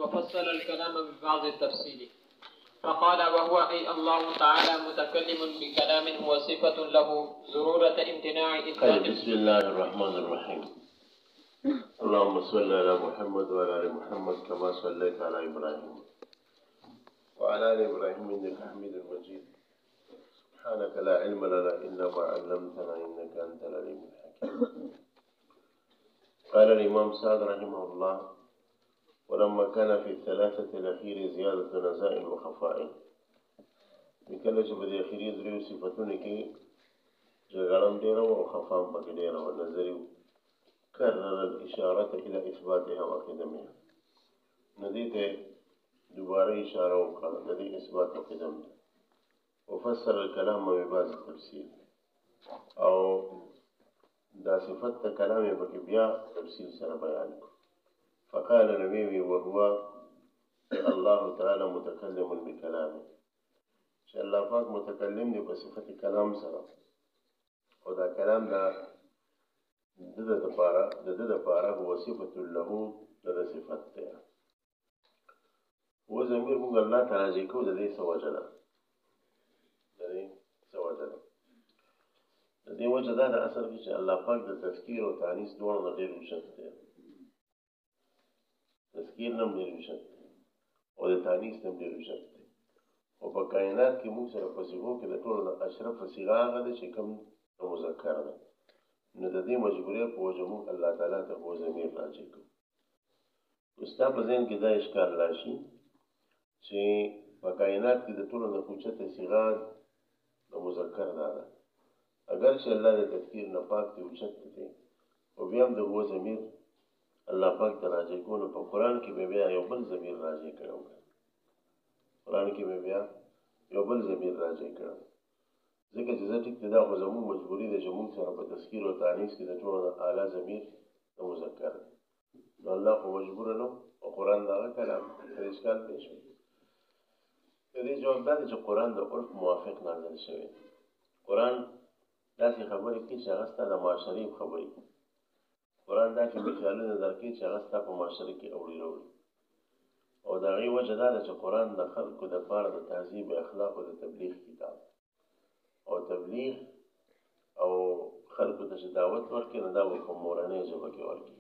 وفصل الكلام ببعض التفصيل فقال وهو أي الله تعالى متكلم بكلام هو صفة له ضرورة امتناع إطلاق. بسم الله الرحمن الرحيم. اللهم صل على محمد وعلى آل محمد كما صليت على إبراهيم وعلى آل إبراهيم إنك حميد مجيد. سبحانك لا علم لنا إلا ما علمتنا إنك أنت العليم الحكيم. قال الإمام سعد رحمه الله: ولما كان في الثلاثة الأخير زيادة نزائل وخفاء، بكل شبه الأخير دريو صفتونك جغرام ديرا وخفام بكديرا ونزريو، كرر الإشارة إلى إثباتها وقدمها. نديت دوباره إشارة وقال ندي إثبات وقدمها، وفسر الكلام ببعض التفسير أو دا صفت كلام بكبيا تفسير سنة بيانك. فقال النبي وهو الله تعالى متكلم بكلامه، شاء الله فاك متكلم بصفة كلام سنة، وذا كلام دا دد پارا هو صفة له دد صفته. هو زمير مونږ الله تعالی کو د دې سوجله د دې وجه دا د اصل کې چې الله پاک د تذکیر او تانیث دوه نه ډېر وشت دی. تذکیر نم ډېر وشت او د تانیث نم ډېر وشت دی. او په کائنات کې موږ سره په صيغو کې د ټولو د اشرف صيغه هغه ده چې کوم مذکر ده. نو د دې مجبورۍ په وجه موږ الله تعالی ته هو ضمیر راجع کوو. ستا په ذهن کې دا اشکال راشي چې په کائنات کې د ټولو د اوچته صيغه د مذکر ده. اگر چې الله د تذکیر نه پاک دی اوچت دی او بیا هم د هو ضمیر الله پاک ته راجع کوو، په قرآن کې به بیا یو بل ضمیر راجع کړو. قرآن کې به بیا یو بل ضمیر راجع کړو، ځکه چې زه ټیک دی دا خو زموږ مجبوري ده چې موږ سره په تذکیر او تانیث کې د ټولو د اعلی ضمیر د مذکر دی. نو الله خو مجبوره نه او قرآن دغه کلام د اشکال پیښ وي. د دې جواب دا دی چې قرآن د عرف موافق نازل شوی. قرآن داسې خبرې کوي چې هغه ستا د معاشرې خبرې کوي. قرآن داسې مثالونه درکوي چې هغه ستا په معاشره کې اوړي راوړي. او د هغې وجه دا ده چې قرآن د خلکو دپاره د تهذیب اخلاقو د تبلیغ کتاب او تبلیغ او خلکو ته چې دعوت ورکړي نو دا به په مورنۍ ژبه کې ورکړي.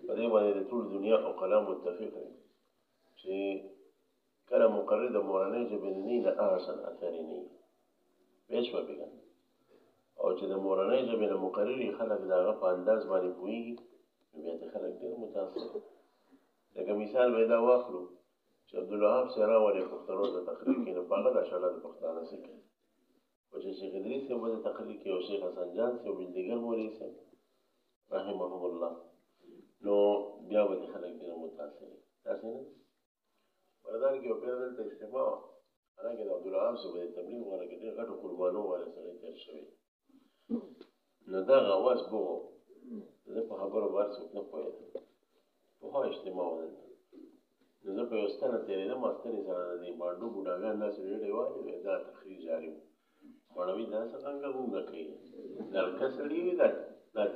په دې باندې د ټول دنیا عقلا متفق دي چې کله مقرر د مورنۍ ژبې نه وي، د احسن اثرې نه وي. پوه شوه بېګا؟ او چې د مورنۍ ژبې نه مقرر وي، خلک د هغه په انداز باندې پوهېږي، نو بیا د خلک ډېر متاثر. لکه مثال به دا واخلو چې عبدالوهاب صاحب راولې پښتنو ته تقریر کوي، نو په هغه دا شاله د پښتانه څه کوي. خو چې شیخ ادریس صاحب به تقریر کوي او شیخ حسن جان صاحب او بلدیګر مولوي صاحب رحمهم الله، نو بیا به د خلک ډېر متاثر وي. داسې نه بردار کې یو پیر دلته اجتماع وه، حالانکې د عبدالوهاب صاحب د تبلیغ غوره کې ډېر غټو قربانو والا سړی تېر شوی. نو دغه اواز بغو زه په خبرو بار څوک نه پوهېدم. پخوا اجتماع وه دلته. نو زه په یو ستنه تېرېدم، ستنې سره د دې بانډو بوډاګان داسې ډېرې وایي، دا تقریر جاري وو. مړوي دا څه غنګه غونګه کوي، لړکه سړي وي دا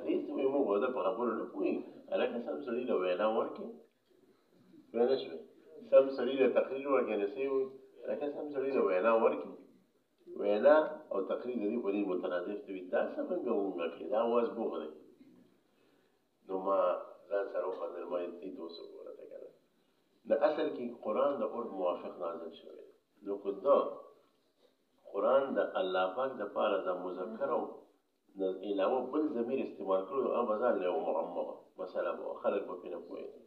تېز وي. موږ د په خبرو نه پوهېږو. هلکه سم سړي له وینا ورکړې پوه نه شوې، سم سړي له تقریر ورکړې نه څه وي، هلکه سم سړي له وینا ورکړي. وینا او تقریر د دې په دې مترادف دي. دا څه غنګه غونګه کوي، دا اواز بوغ دی. نو ما ځان سره وخندل، ما دې ته اوس وګوره ته که نه. د اصل کې قرآن د عرف موافق نازل شوی دی. نو که دا قرآن د الله پاک دپاره د مذکر او د علاوه بل ضمیر استعمال کړو، نو هغه ځان له یوه معمه مسله به وه، خلک به پرې نه پوهېدل.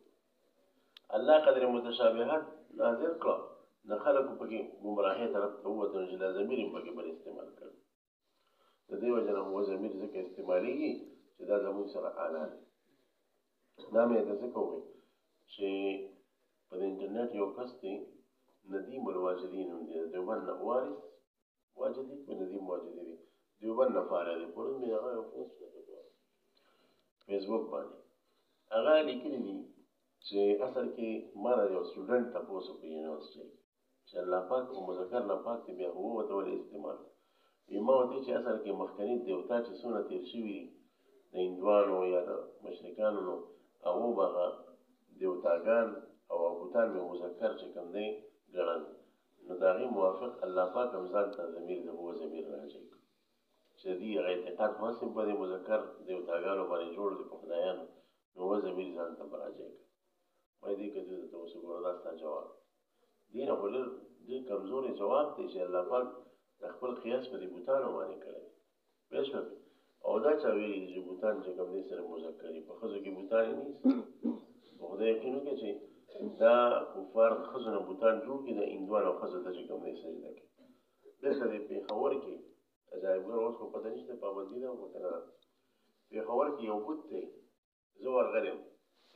الله قدر متشابهات نازل کړه، د خلکو پکې ګمراهۍ طرف ته ووتل چې دا ضمیر یې پکې بل استعمال کړ. د دې وجه نه هو ضمیر ځکه استعمالېږي چې دا زموږ سره اعلی دی. دا مې ته ځکه ووایي چې په د انټرنیټ یو کس دی، ندیم الواجدي نوم دی، د دیوبند نه وارث واجدي په ندیم واجدي دی، دیوبند نه فارغ دی. پرون مې هغه یو پوسټ وکړ فیسبوک باندې، هغه لیکلي دي چې اصل کې ما نه یو سټوډنټ تپوس وکړ یونیورسټۍ چې الله پاک او مذکر نه پاک دی، بیا هو ورته ولې استعمال. ما ورته چې اصل کې مخکني دیوتا چې څومره تېر شوي دي د هندوانو یا د مشرکانو، نو هغو به هغه دیوتاګان او بوتان به مذکر چې کوم دی ګڼل نو د هغې موافق الله پاک هم ځان ته ضمیر د هو ضمیر راجع کړو چې د دې هغه اعتقاد خو هسې په دې مذکر دیوتاګانو باندې جوړ دی په خدایانو نو هو ضمیر ځان ته به راجع کړو وایي دې که دې ته اوس وګوره دا ستا جواب دې نه خو ډېر کمزوری جواب دی چې الله پاک د خپل قیاس په دې بوتانو باندې کړی پوه شوې او دا چا ویلي دي چې بوتان چې کوم دی سره مذکر دي په ښځو کې بوتان یې نیست په خدای یقین وکړي چې دا کفار د ښځو نه بوتان جوړ کړي د هندوانو او ښځو ته چې کوم دی سجده کوي دلته د پېښور کې عجایبګر اوس خو پته نشته پابندي ده خو که نه پېښور کې یو بوت دی زه ورغلی یم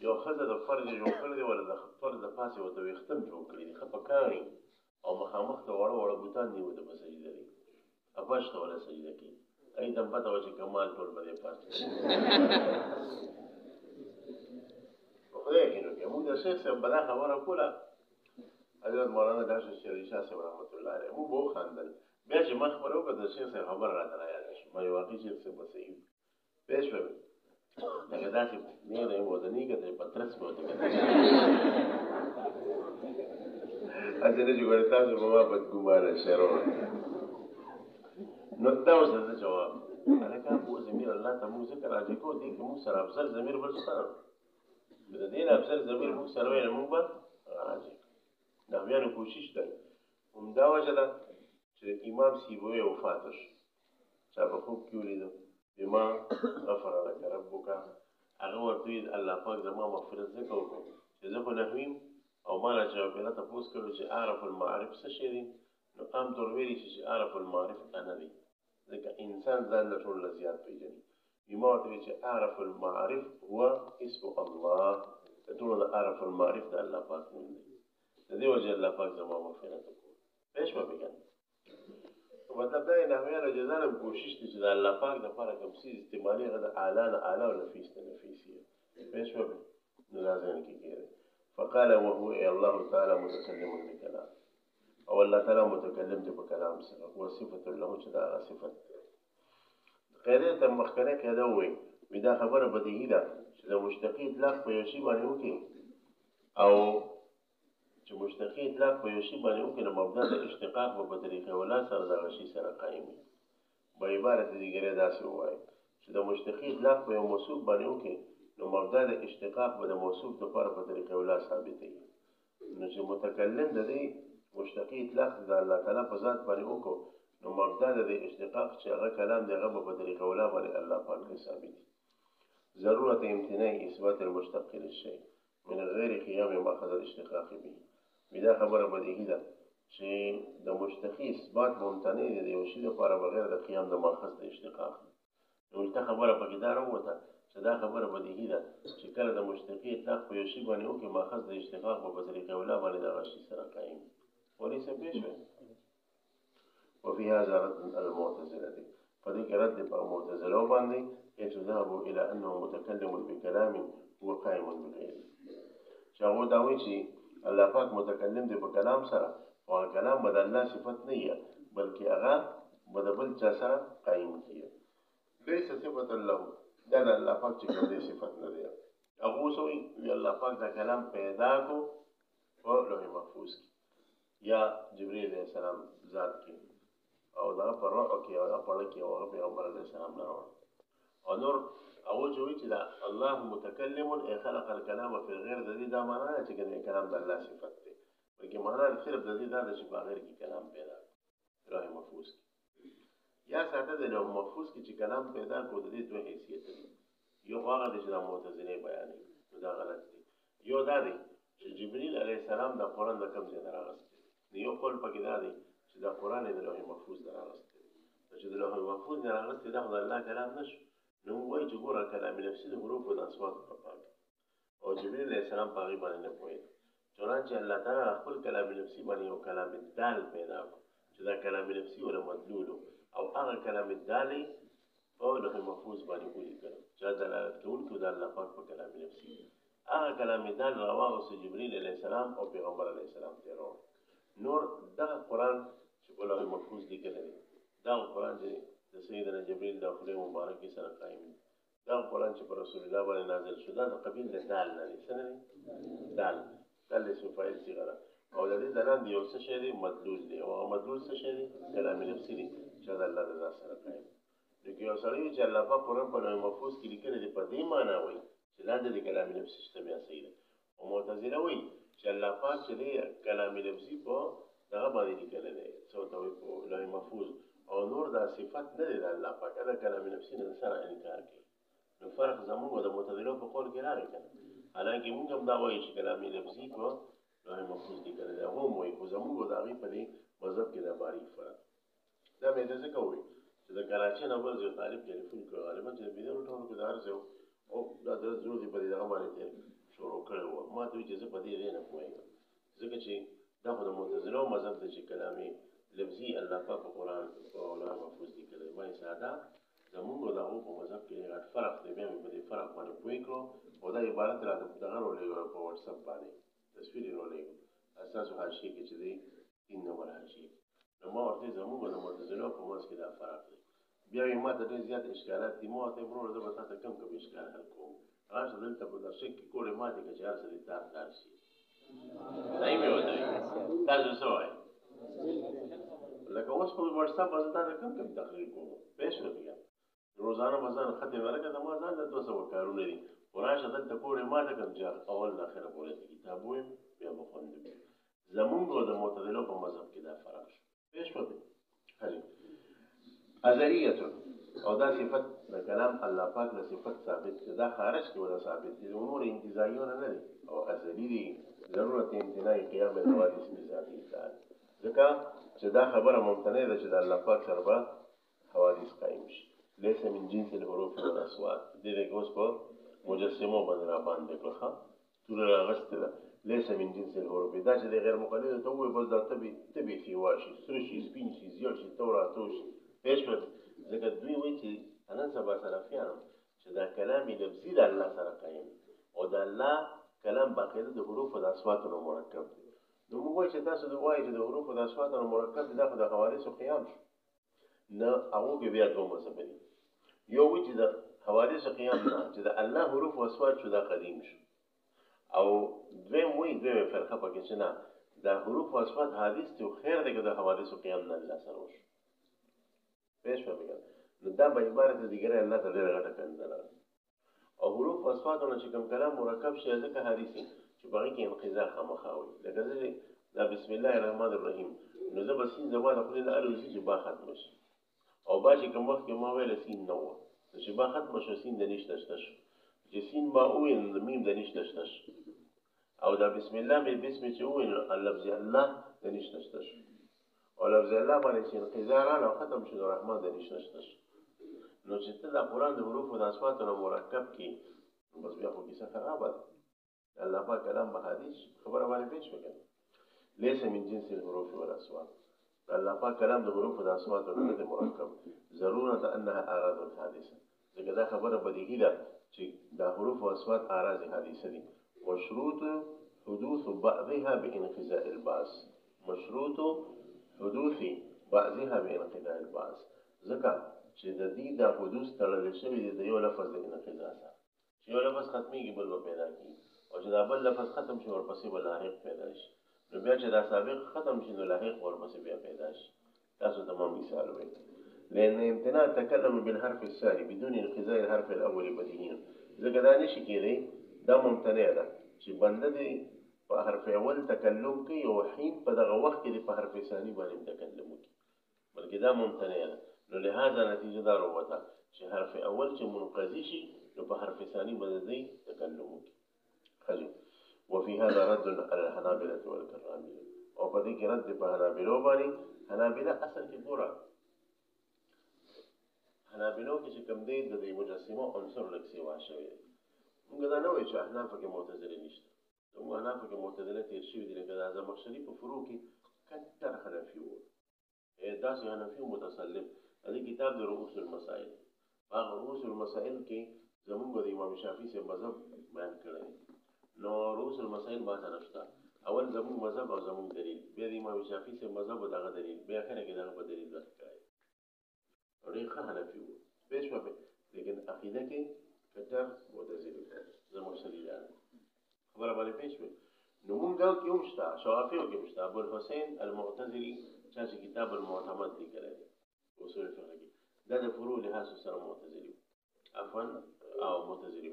یو ښځه د فرج جوړ کړی دی ولا د فرج د پاسې ورته ویښته جوړ کړي دي ښه په کاڼي او مخامخ ته واړه واړه بوتان دي ورته په سجده دي اپش ته ولا سجده کوي ای ته هم پته وه چې کمال ټول به دې پاس په خدای یقین وکړئ موږ د شیخ صاحب به دا خبره کوله حضرت مولانا ډاکټر شیر شاه صاحب رحمت الله علیه موږ به وخندل بیا چې ما خبره وکړه د شیخ صاحب خبره راته رایاده شوه ما یې واقعي شیخ صاحب به صحیح پوه شوې لکه داسې نیغه یې ودني کته په ترس به ورته کتل هسې نه چې ګورې تاسو به ما بدګمانه شروع نو دا اوس د جواب هلکه هو ضمیر الله ته موږ ځکه راجع کوو دې کې موږ سره افضل ضمیر بل شته د دې نه افضل ضمیر موږ سره ویل موږ به راجع نحویانو کوشش کوي همدا وجه ده چې امام سیبوی وفات شو چا په خوب کې ولیده بما غفر لك ربک هغه ورته ویل الله پاک زما مغفرت ځکه وکړو چې زه خو نحوي یم او ما نه چا پیدا تپوس کړو چې اعرف المعارف څه شی دی نو عام طور ویلي چې اعرف المعارف انا دی ځکه انسان ځان له ټولو نه زیات پېژني بما ورته ویل چې اعرف المعارف هو اسم الله د ټولو د اعرف المعارف د الله پاک نوم دی د دې وجه الله پاک زما مغفرت وکړو پوه شوه بې کنه مطلب دا یې نحویانو جزا هم کوشش دی چې د الله پاک دپاره کوم څیز استعمالي هغه د اعلی نه اعلی او نفیس نه نفیس یې پوه شوه نو دا ذهن کې کېږي فقال وهو الله تعالى متكلم بكلام او الله تعالى متكلم بكلام سره وصفه له چې دا صفت قاعده ته مخکنه کېده وي دا خبره بدیهی ده چې د مشتقي اطلاق په یو شی باندې وکړي او چې مشتقي اطلاق په یو شی باندې وکړي نو مبدا د اشتقاق په طریقه ولا سره د شی سره قائم وي په عبارت دیګره داسې وایي چې د مشتقي اطلاق په یو موصوف باندې وکړي نو مبدا د اشتقاق به د موصوف لپاره په طریقه ولا ثابتې نو چې متکلم د دې مشتقي اطلاق د الله تعالی په ذات باندې وکړو نو مبدا د اشتقاق چې هغه کلام دی هغه په طریقه ولا باندې الله پاک ثابت ضرورت امتناع اثبات المشتق للشيء من غیر قیام ماخذ الاشتقاق به دا خبره بدیهی ده چې د مشتقي اثبات ممتنع دی یو شی لپاره بغیر د قیام د ماخذ د اشتقاق نو دا خبره پکې دا راوته چې دا خبره بدیهی ده چې کله د مشتقي اطلاق په یو شی باندې وکړي ماخذ د اشتقاق په طریقه ولا باندې د شی سره قائم وليس بشوي وفي هذا رد المعتزله فدې کې رد په معتزله باندې يذهبوا الى انه متكلم بكلام هو قائم بغيره شاو دا وایي چې الله پاک متکلم دی په کلام سره او کلام بدل الله صفت نه یې بلکې هغه بدل چا سره قائم کیږي ليس صفت الله دا الله پاک چې کومه صفت نه دی هغه وسوي الله پاک دا کلام پیدا کو په لوح محفوظ کې یا جبرئیل علیہ السلام ذات کې او دا پر روح کې او دا پر کې او پیغمبر علیہ السلام نه او نور او جوړی چې دا الله متکلم خلق الكلام في الغير د دې دا معنا نه چې کلام د الله صفت دی بلکې معنا صرف د دې دا چې بغیر کې کلام پیدا لوح محفوظ یا ساده د لوح محفوظ کې چې کلام پیدا کو د دې دوه حیثیت دي یو هغه د معتزله بیان دا غلط دي یو دا دی چې جبرئیل علیه السلام د قرآن د کوم ځای نه راغستی یو قول پکې دا دی چې د قرآن د لوح محفوظ نه راغستی چې د لوح محفوظ نه راغستی دا خو د الله کلام نشو نو وایي چې ګوره کلام نفسي د حروفو د اصواتو په پاک او جبرئیل علیه السلام په هغې باندې نه پوهېده چنانچه الله تعالی خپل کلام نفسي باندې یو کلام دال پیدا کړو چې دا کلام نفسي ولا مدلول او هغه کلام دال په لوح محفوظ باندې ولیکل چې دلالت کوونکی د الله پاک په کلام نفسي هغه کلام دال راواغوست جبرئیل علیه السلام او پیغمبر علیه السلام ته راوړ نور دغه قرآن چې په لوح محفوظ لیکلی دی دغه قرآن چې د سیدنا جبرئیل د خدای مبارک سره قائم دی دا قرآن چې پر رسول الله باندې نازل شو دا د قبیل د دال نه دی څه نه دی دال دا اسم فاعل صيغه ده او د دې ځلان دی یو څه شی دی مدلول دی او مدلول څه شی دی کلام نفسي دی چې د الله رضا سره قائم دی نو یو سړی چې الله پاک قرآن په لوی محفوظ کې لیکلی دی په دې معنا وایي چې لاندې د کلام نفسي شته بیا صحیح ده او معتزله وایي چې الله پاک چې دی کلام نفسي په دغه باندې لیکلی دی څه ورته وایي په لوی محفوظ او نور دا صفت نه دی د الله پاک دا کلام نفسي نه سره انکار کوي نو فرق زموږ د معتزله په قول کې راغی کنه حالانکه موږ هم دا وایو چې کلام نفسي په لوی محفوظ لیکلی دی هم وایي خو زموږ د هغې په دې مذهب کې دا باریک فرق دا مې داسې کوي چې د کراچۍ نه بل یو طالب ټلیفون کړی غالبا چې د بیدر ټولو کې د هر ځای او دا د زړه دې په دې دغه باندې تېر شروع کړی وو ما ته وایي چې زه په دې نه پوهېږم ځکه چې دا خو د معتزلو مذهب دی چې کلام لفظي الله پاک په قرآن او لوی محفوظ لیکلی ما یې ساده زموږ د هغو په مذهب کې غټ فرق دی بیا مې په دې فرق باندې پوه کړو او دا عبارت راته دغه راولېږه په وټساپ باندې تصویر یې راولېږه ستاسو حاشیې کې چې دی 3 نمبر حاشیې نو ما ورته زموږ د معتزلو په منځ کې دا فرق دی بیا یې ما ته ډېر زیات اشکالات دي ما ورته وروره زه به تا ته کم اشکال حل کوم راشه دلته په درشک کې کورې ماتې کړه چې هر څه دې تار شي صحیح مې ورته وایي تاسو څه وایي لکه اوس په وټساپ باندې تا ته کم تقریر کوم پوه شوې بیا روزانه به ځان ختم ورکړه زما ځان د 200 کارونه دي خو راشه دلته کورې ماته کړم چې اول نه اخره پورې کتاب ووایم بیا به خوند وکړي زموږ د معتزلو په مذهب کې دا فرق شو پوه شوې ازلیه او دا صفت د کلام الله پاک له صفت ثابت دی دا خارج کې ولا ثابت دي امور انتزاعیونه نه دي او ازلی دي ضرورت امتناع قیام الحوادث بذاته تعالی ځکه چې دا خبره ممتنع ده چې د الله پاک سره به حوادث قایم شي ليس من جنس الحروف والاصوات دې د اوس په مجسمو باندې را باندې کړه ټول راغسته ده ليس من جنس الحروف دا چې غیر مقلد ته وي بس دا تبي سیواشي سرشي سپین شي زیړ شي توراتوش پېښه ځکه دوی وایي چې نن سبا سلفیان چې دا کلام لفظي د الله سره قایم او د الله کلام باقاعده د حروف او د اصواتو مرکب دی نو موږ وایو چې تاسو وایي چې د حروف او د اصواتو مرکب دی دا خو د حوادثو قیام شو نه هغو کې بیا دوه مذهب دي یو وایي چې د حوادثو قیام نه چې د الله حروف او اصوات شو دا قدیم شو او دویم وایي دویمه فرقه پکې چې نه دا حروف او اصوات حادث دي او خیر دی که د حوادثو قیام نه الله سره وشو پېښ وکړه نو دا به عبارت دی ګره الله ته ډېره غټه کنده او حروف او اصواتونه چې کوم کلام مرکب شي ځکه حدیثي چې باغې کې انقضا خامخا وي لکه زه دا بسم الله الرحمن الرحیم نو زه به سین زما د خپل نه الوزي چې با ختم شي او با چې کوم وخت کې ما ویل سین نه و چې با ختم شو سین د نشته شته چې سین ما وین د میم د نشته شته او دا بسم الله به بسم چې وین لفظ الله د نشته شته او لفظ الله باندې چې انقضا را ختم شو رحمان د نشته شته نو چې ته د قرآن د حروف او د اصواتو مرکب کې بس بیا خو کیسه خرابه ده الله پاک کلام به حدیث خبره باندې پېښ وکړي ليس من جنس الحروف والاصوات الله پاک کلام د حروف او د اصواتو نه مرکب ضرورت انها اعراض حادثه ځکه دا خبره بدیهی ده چې دا حروف او اصوات اعراض حادثه دي مشروط حدوث بعضها بانقضاء البعض مشروط حدوث بعضها بانقضاء البعض ځکه چې د دې د حدوث تړل شوی دی د یو لفظ د انقضا سره چې یو لفظ ختمېږي بل به پیدا کېږي او چې دا بل لفظ ختم شي ورپسې به لاحق پیدا شي نو بیا چې دا سابق ختم شي نو لاحق ورپسې بیا پیدا شي تاسو تمام مثال وایي لأن امتناع التكلم بالحرف الثاني بدون انقضاء الحرف الأول بديهيا ځکه دا نشي کېدی دا ممتنع ده چې بنده دې په حرف اول تکلم کوي او حین په دغه وخت کې په حرف ثاني باندې تکلم کوي بلکې دا ممتنع ده نو لهذا نتیجه دا وروته چې حرف اول چې منقضي شي نو په حرف ثاني باندې تکلم کوي خجل وفي هذا رد على الحنابلة والكرامية او په دې کې رد په حنابلو باندې حنابلة اصل کې ګوره حنابلو کې چې کوم دی د مجسمه عنصر لږ سیوا شوی دی موږ دا نه وایو چې احناف کې معتزله نشته موږ احناف کې معتزله تېر شوي دي لکه د زمخشري په فروع کې کتر حنفي وو داسې حنفي متسلم دې کتاب د رؤوس المسائل هغه رؤوس المسائل کې زموږ د امام شافعي سے مذهب بیان کړی نو رؤوس المسائل ما ته نشته اول زموږ مذهب او زموږ دلیل بیا د امام شافعي سے مذهب او دغه دلیل بیا اخر کې دغه په دلیل راځي ډېر ښه حنفي وو پېښ وکړي لیکن عقیده کې کتر معتزلي زموږ شریعه خبره باندې پېښ وي نو مونږ کې هم شته شوافیو کې هم شته ابو الحسین المعتزلي چا چې کتاب المعتمد لیکلی دی اصول فقه کې دا د فروع لحاظ سره معتزلي عفوا او معتزلي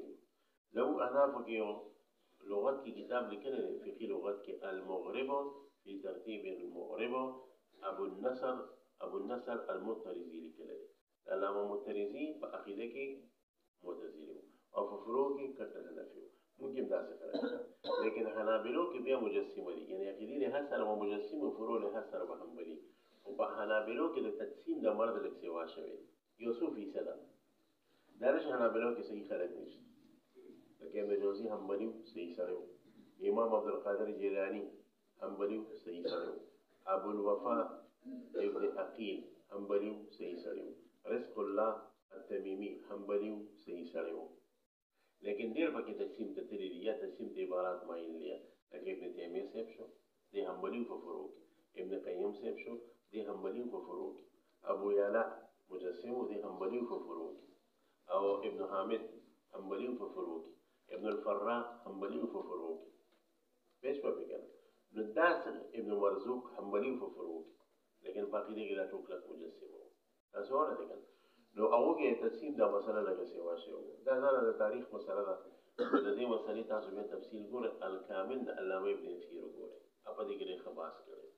لو احنافو کې یو لغت کې کتاب لیکلی دی فقهي لغت کې المغرب في ترتیب المغرب ابو النصر المطرزي لیکلی دی علامه مطرزي په عقیده کې معتزلي او په فروع کې کټر حنفي ممکن داسې فرق لیکن حنابلو کې بیا مجسمه دي یعنی عقیدي لحاظ سره مجسم او فروع لحاظ سره به حنبلي او په حنابلو کې د تقسیم د مرد لږ سیوا شوی یو څو فیصده دا نشه حنابلو کې صحیح خلک نشته لکه ابن جوزي حنبلي صحیح سره و امام عبدالقادر جیلانی حنبلي صحیح سره و ابو الوفا ابن عقیل حنبلي صحیح سره و رزق الله التمیمی حنبلي صحیح سره و لیکن ډیر پکې تقسیم ته تللی دي یا تقسیم ته عبارات مایل دي لکه ابن تیمیه صاحب شو د حنبلي په فروع کې ابن قیم صاحب شو د حنبلي په فروع کې ابو یعلا مجسم د حنبلي په فروع کې او ابن حامد حنبلي په فروع کې ابن الفراء حنبلي په فروع کې پېښ په کې نو داس ابن مرزوق حنبلي په فروع کې لیکن باقي دې لا ټوکل مجسم تاسو ورته نو هغه کې تقسیم دا مسله لکه سیوا شو دا زړه د تاریخ مسله ده د دې مسلې تاسو به تفصیل ګوره الکامل د علامه ابن کثیر ګوره په دې کې خلاص کړی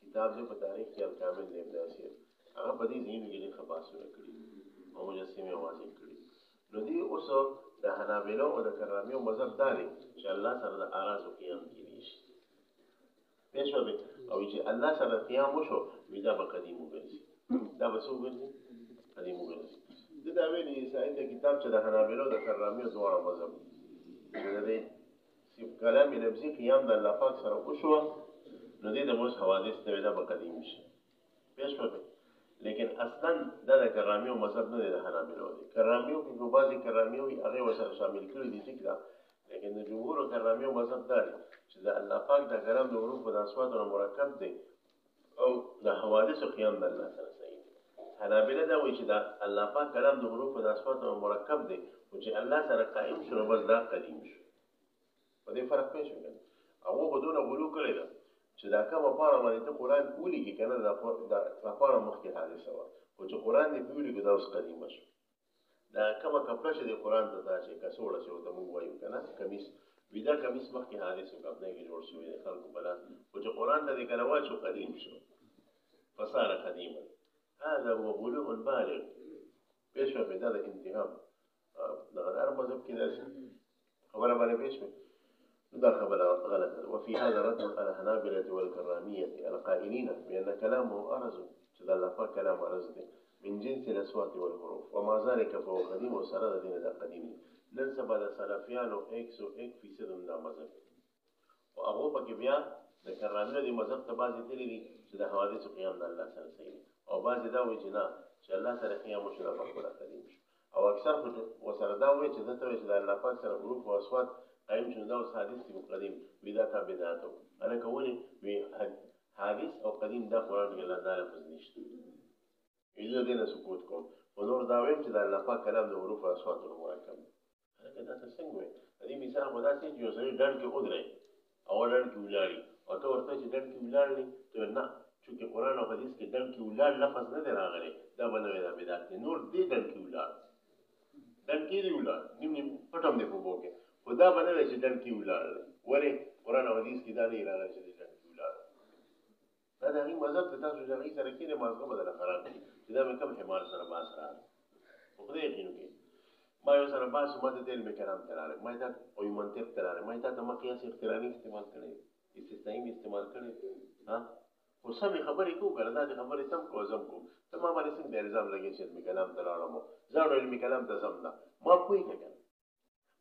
کتاب دې په تاریخ کې الکامل د ابن کثیر هغه په دې ځین کې خلاص کړی او مجسمه واضح کړی نو دې اوس د حنابلو او د کرامیو مذهب داري چې الله سره د اراز او قیام کړي شي پېښه او چې الله سره قیام وشو ودا به قدیم وګرځي دا به څو ګرځي قدیم وګرځي دا ویلي سعید کتاب چې د حنابلو د کرامیو دواړه مذهب د دې کلام لفظي قیام د الله پاک سره وشو نو دې د موږ حوادث ته دا به قدیم شي پېښه لیکن اصلا دا د کرامیو مذهب نه د حنابلو دی کرامیو کې بعضي کرامیو هغه ورسره شامل کړي دي څنګه لیکن د جمهور کرامیو مذهب دا دی چې د الله پاک د کلام د حروف د اصوات مرکب دی او د حوادث قیام د الله سره حنابلة دا وایي چې دا الله پاک کلام د حروف د اصوات مرکب دی او چې الله سره قائم شو بس دا قدیم شو په دې فرق پېښ شو هغه بدون غلو کړی دا چې دا کومه پاره باندې ته قرآن ولیکې کنه دا پاره مخکې حادثه وه او چې قرآن دې ولیکې دا اوس قدیمه شو دا کومه کپړه چې د قرآن ته دا چې کڅوړه چې ورته موږ وایو کنه کمیس ویدا کمیس مخکې حادثه کپنه کې جوړ شوی دی خلکو په لاس او چې قرآن ته دې کله واچو قدیم شو فصار قدیما هذا هو غلو بالغ پېښه په دا د انتهام دغه هر مذهب کې داسې خبره باندې پېښه دا خبره غلطه وفي هذا رد على الحنابلة والكرامية القائلين بأن كلامه أرز چې الله پاک کلام أرز دی من جنس الأصوات والحروف وما ذلك فهو قديم وسره د دین د قدیم نن سبا د سلفیانو 101% دا مذهب او هغه پکې بیا د کرامیو د مذهب ته بعضې تللي دي چې د حوادثو قیام د الله سره صحیح دی او بعضې دا وایي چې نه چې الله سره قیام وشو دا پخپله قدیم شو او اکثر ورسره دا وایي چې دته وایي چې د الله پاک سره حروف او اصوات قایم شو دا اوس حادث دی قدیم ودا تا بدعت و هلکه ولې وی حادث او قدیم دا قرآن کې الله دا لفظ نشته زه دې نه سکوت کوم خو نور دا وایم چې د الله پاک کلام د حروف او اصوات مرکب دی هلکه دا څه څنګه وایي د دې مثال خو داسې چې یو سړی ډنډ کې ودرېد او ډنډ کې ولاړي او ته ورته چې ډنډ کې ولاړلی ته نه چونکې قرآن او حدیث کې ډنډ کې ولاړ لفظ نه دی راغلی دا به نه وي دا بدعت دی نور دې ډنډ کې ولاړ ډنډ کې دی ولاړ نیم نیم پټ هم دی په اوبو کې خو دا به نه وي چې ډنډ کې ولاړ دی ولې قرآن او حدیث کې دا نه راغلی چې ډنډ کې ولاړ دا د هغې مذهب ته تاسو چې هغې سره کښېنئ مازغه به درله خراب کړي چې دا مې کوم حمار سره باس راغلی په خدای یقین وکړئ ما یو سره باس ما ته علم کلام ته راغلی ما یې تا او منطق ته راغلی ما یې تا ته ما قیاس اختراني استعمال کړی استثنایي مې استعمال کړی ها خو سمې خبرې کوو که نه دا دې خبرې تم کوو زم کوم ته ما باندې څنګه الزام لګوې چې علمي کلام ته لاړم ځاړو علمي کلام ته ځم نه ما پوهېږه که نه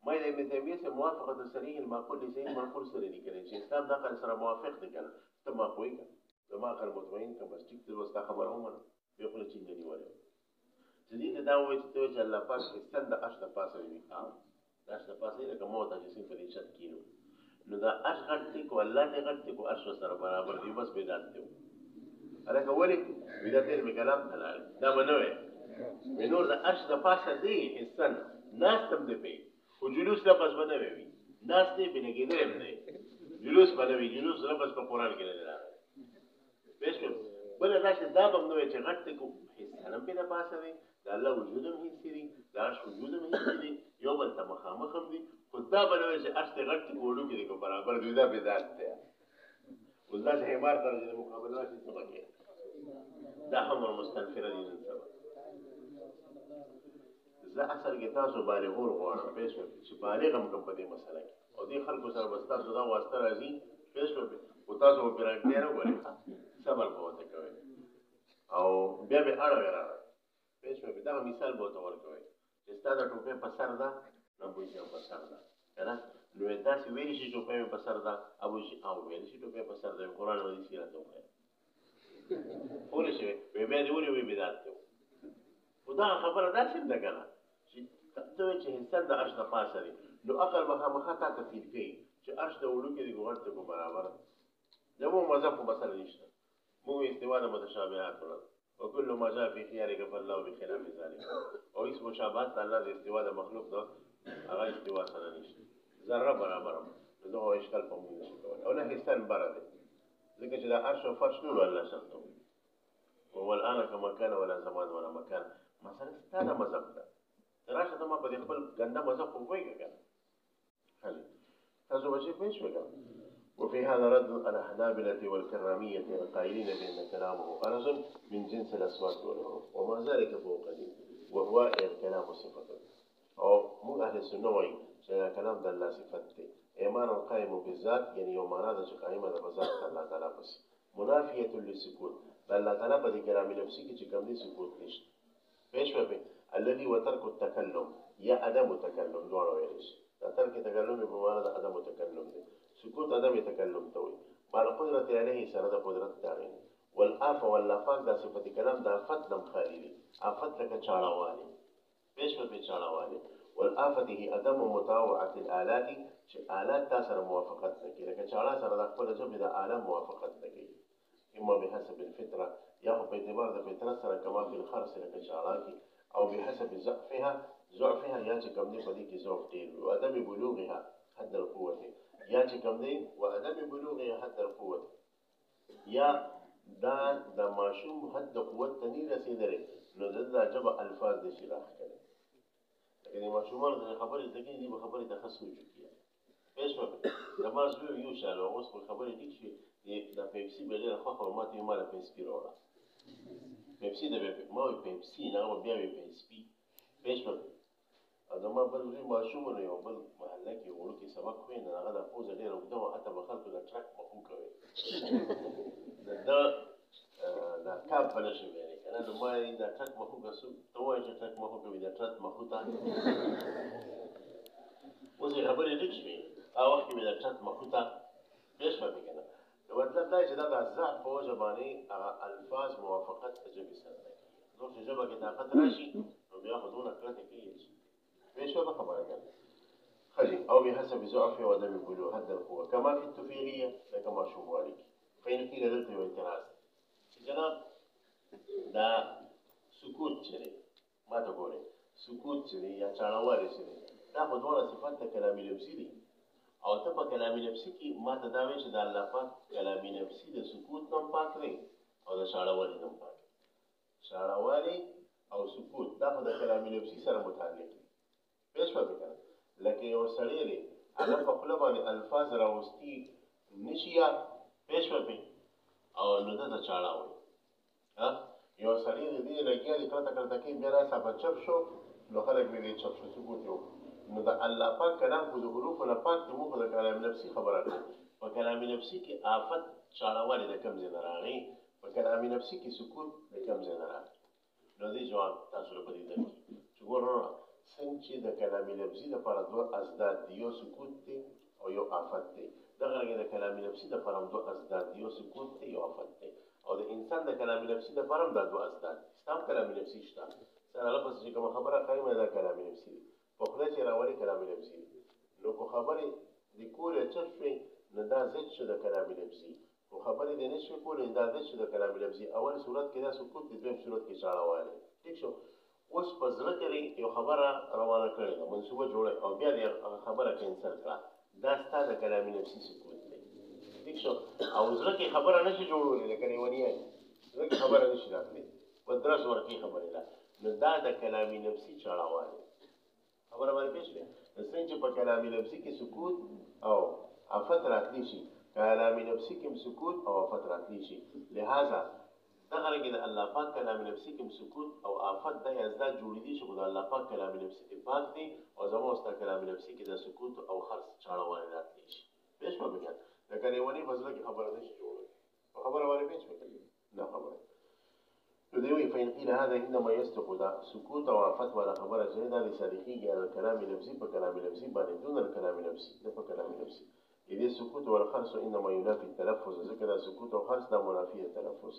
ما یې د ابن تیمیې سره موافقة صریح المعقول لصحیح المنقول سره لیکلی چې اسلام د عقل سره موافق دی که نه ته ما پوهېږه زما عقل مطمئن که بس ټیک دی بس تا خبره ومنه بیا خوله چینګه نیولې چې دې ته دا ووایي چې ته وایي چې الله پاک حسن د عرش د پاسه وي د عرش د پاسه لکه موته چې څنګه په دې چت کښېنو نو دا عرش غټ دی کو الله دې غټ دی کو عرش سره برابر دی بس بدعت دی هلکه ولې بدعت علمي کلام ته لاړې دا به نه وایي نور د عرش د پاسه دی حسن ناست هم دی پې خو جلوس لفظ به نه وي ناست دی بې لګېدلی هم دی جلوس بنوي جلوس لفظ په قرآن کې نه راغلی پېښ شو بل دا چې دا به نو چې غټ کو حصہ هم په پاسه دی د الله وجود هم هیڅ دی د عرش وجود هم هیڅ دی یو بل ته مخامخ هم دي خدا بنوي چې عرش ته غټ کوړو کې کو برابر دی دا بدعت دی والله چې حمار درجه مقابله شي څه کوي دا امر مستنفر دي نن سبا زه اصل کې تاسو بالغور غواړم پېښ شو چې بالغ هم کوم په دې مسله کې او دې خلکو سره بس تاسو دا واسطه راځي پېښ شو او تاسو په راځي راوړئ صبر کوته کوي او بیا به اړه راځي پېښ شو دا مثال به تور کوي چې ستاسو ټوپه په سر ده نو بوجه په سر ده کنه نو دا چې ویل شي ټوپه په سر ده ابو شي او ویل شي ټوپه په سر ده قرآن او حدیث راته وایي ولې شي به دې ولې وی بدعت ته خدا خبره ده چې دا کنه چې ته چې انسان د عرش نه پاسه دی نو عقل مخامخه تا تفیل کوي چې عرش د وړو کې د ګوغړ ته برابر ده مو مذهب په مسله نشته مو استوا د متشابهات ولر وكل ما جاء في خيارك فالله بخلاف ذلك او اس مشابهات الله د استوا د مخلوق ده هغه استوا سره نشته ذره برابر نو دا اشکال په موږ نشي کولای او نه هیڅ بره ده ځکه چې د عرش او فرش ټول الله شرط وهو الان كما كان ولا زمان ولا مكان مثلا ستاره مذهب ده راشه ته ما په خپل ګنده مذهب کوی کنه حلو تاسو به پېښ وکړه وفي هذا رد على الحنابلة والكرامية القائلين بأن كلامه أرز من جنس الأصوات والحروف وما ذلك فوق قليل وهو الكلام صفة أو مو أهل السنة وين شيء كلام دل صفته إيمان القائم بالذات يعني يوم هذا قائمة بذات الله تعالى بس منافية للسكوت الله تعالى بدي كلام نفسي كي كم دي سكوت ليش ايش بقى الذي وترك التكلم يا عدم التكلم دوره ويش ترك التكلم بمعنى عدم التكلم دي سكوت عدم التكلم توي مع القدرة عليه سند قدرة تعين والآفة واللافات دا صفة كلام دا فتنم خالي آفت لك چاڑاواني ايش بقى چاڑاواني والآفة هي عدم متاوعة الآلات آلات تاسر موافقت نكي لك چاڑا سر دا خپل جب دا آلات موافقت نكي إما بحسب الفطرة ياخذ باعتبار الفطرة سر كما في الخرس لك شعراكي أو بحسب ضعفها ياتي كم دي فديك ضعف دين وعدم بلوغها حد القوة ياتي كم دي وعدم بلوغها حد القوة يا دا ماشوم حد قوة تني رسيدري نو دا جب الفاظ دي شراح كده لكن ماشومان دا خبري تكين دي بخبري تخصو جوكيا ايش ما لما زوي يوشا لو وصف الخبري ديك شي دا بيبسي بلي الخوخ وماتي مالا بيسبي رولا بيبسي دا ما هو بيبسي نعم بيعمل بيسبي ايش ما هذا ما بل ما شو من يوم بل محلك يقولوا كي سبق وين أنا هذا فوز غير وقدامه حتى بخلته لتراك مخوك وين ده كاب بلاش يعني أنا لما إذا تراك مخوك سو توا إذا تراك مخوك إذا تراك مخوطة وزي خبري ليش مين وقت إذا تراك مخوطة ليش ما بيجنا لو أطلب لا جدا الزعف فوز باني ألفاظ موافقة أجيب سنة زوج جبا كده قد راشي وبياخذون كراتي كيش ايش هذا خبره كان خلي او بحسب ضعفه ودم بلوغ حد القوه كما في التفيريه كما شو مالك فين في لذلك واعتراض جناب دا سكوت چره ما تقولي سكوت چره يا چاړوالي چره دا په دوه صفات کلام لفظي دي او ته په کلام لفظي کې ما تداوي چې د الله پاک کلام لفظي د سکوت نوم پاک دی او د چاړوالي نوم پاک چاړوالي او سکوت دا په کلام لفظي سره متعلق دي پېښ پاتې کړه لکه یو سړی دی هغه په خپل باندې الفاظ راوستي نشي پېښ پاتې او نو دا چاړه وي ها یو سړی دی لکه دې کړه کړه کې بیا را صاحب چپ شو نو خلک دې چپ شو سکوت یو نو دا الله پاک کلام په حروف نه پاک ته موږ د کلام نفسي خبره کوو په کلام نفسي کې آفت چاړه والي د کم ځای نه راغی په کلام نفسي کې سکوت د کم ځای نه راغی نو دې جواب تاسو لپاره دی چې ګورئ څنګه چې د کلام لفظي لپاره دوه ازداد دي یو سکوت دی او یو آفت دی دغه رنګه د کلام لفظي لپاره دوه ازداد دي یو سکوت دی یو آفت دی او د انسان د کلام لفظي لپاره هم دوه ازداد دي ستاسو کلام لفظي شته سره لپاره چې کوم خبره قایمه ده کلام لفظي په خله چې راولي کلام لفظي نو کو خبره د کوله چشوي نه دا زید شو د کلام لفظي او خبره د نشو کوله دا زید شو د کلام لفظي اول صورت کې دا سکوت دی دویم صورت کې چاړه وایي ٹھیک شو اوس په زړه کې یو خبره روانه کړې ده منصوبه جوړه او بیا دې خبره کینسل کړه دا ستاسو د کلام نفسي سکوت دی ٹھیک شو او زړه کې خبره نشي جوړولې لکه لیونیان زړه کې خبره نشي راتلی په درس ورکې خبرې ده نو دا د کلامي نفسي چاړهوالی خبره باندې پېښ شوې څنګه چې په کلامي نفسي کې سکوت او آفت راتلی شي کلامي نفسي کې سکوت او آفت راتلی شي لہذا دغه رنګه د الله پاک کلامي نفسي کې سکوت او آفت د ازدا جوړې دي چې د الله پاک کلامي نفسي کې پاک دي او زموږ واست کلامي نفسي کې د سکوت او خرڅ چاړهوالی راتلی شي پېښ شو بګا لکه لیونی فضله کې خبره نشي جوړولې خبره باندې پېښ شوې نه خبره دوی فإن قيل هذا إنما يصدق دا سكوت أو آفت ولا خبر جيدا لصادقيه على الكلام اللفظي فكلام اللفظي بعد دون الكلام اللفظي ده فكلام اللفظي إذا السكوت والخرس إنما ينافي التلفظ ذكر سكوت وخرس ده منافي التلفظ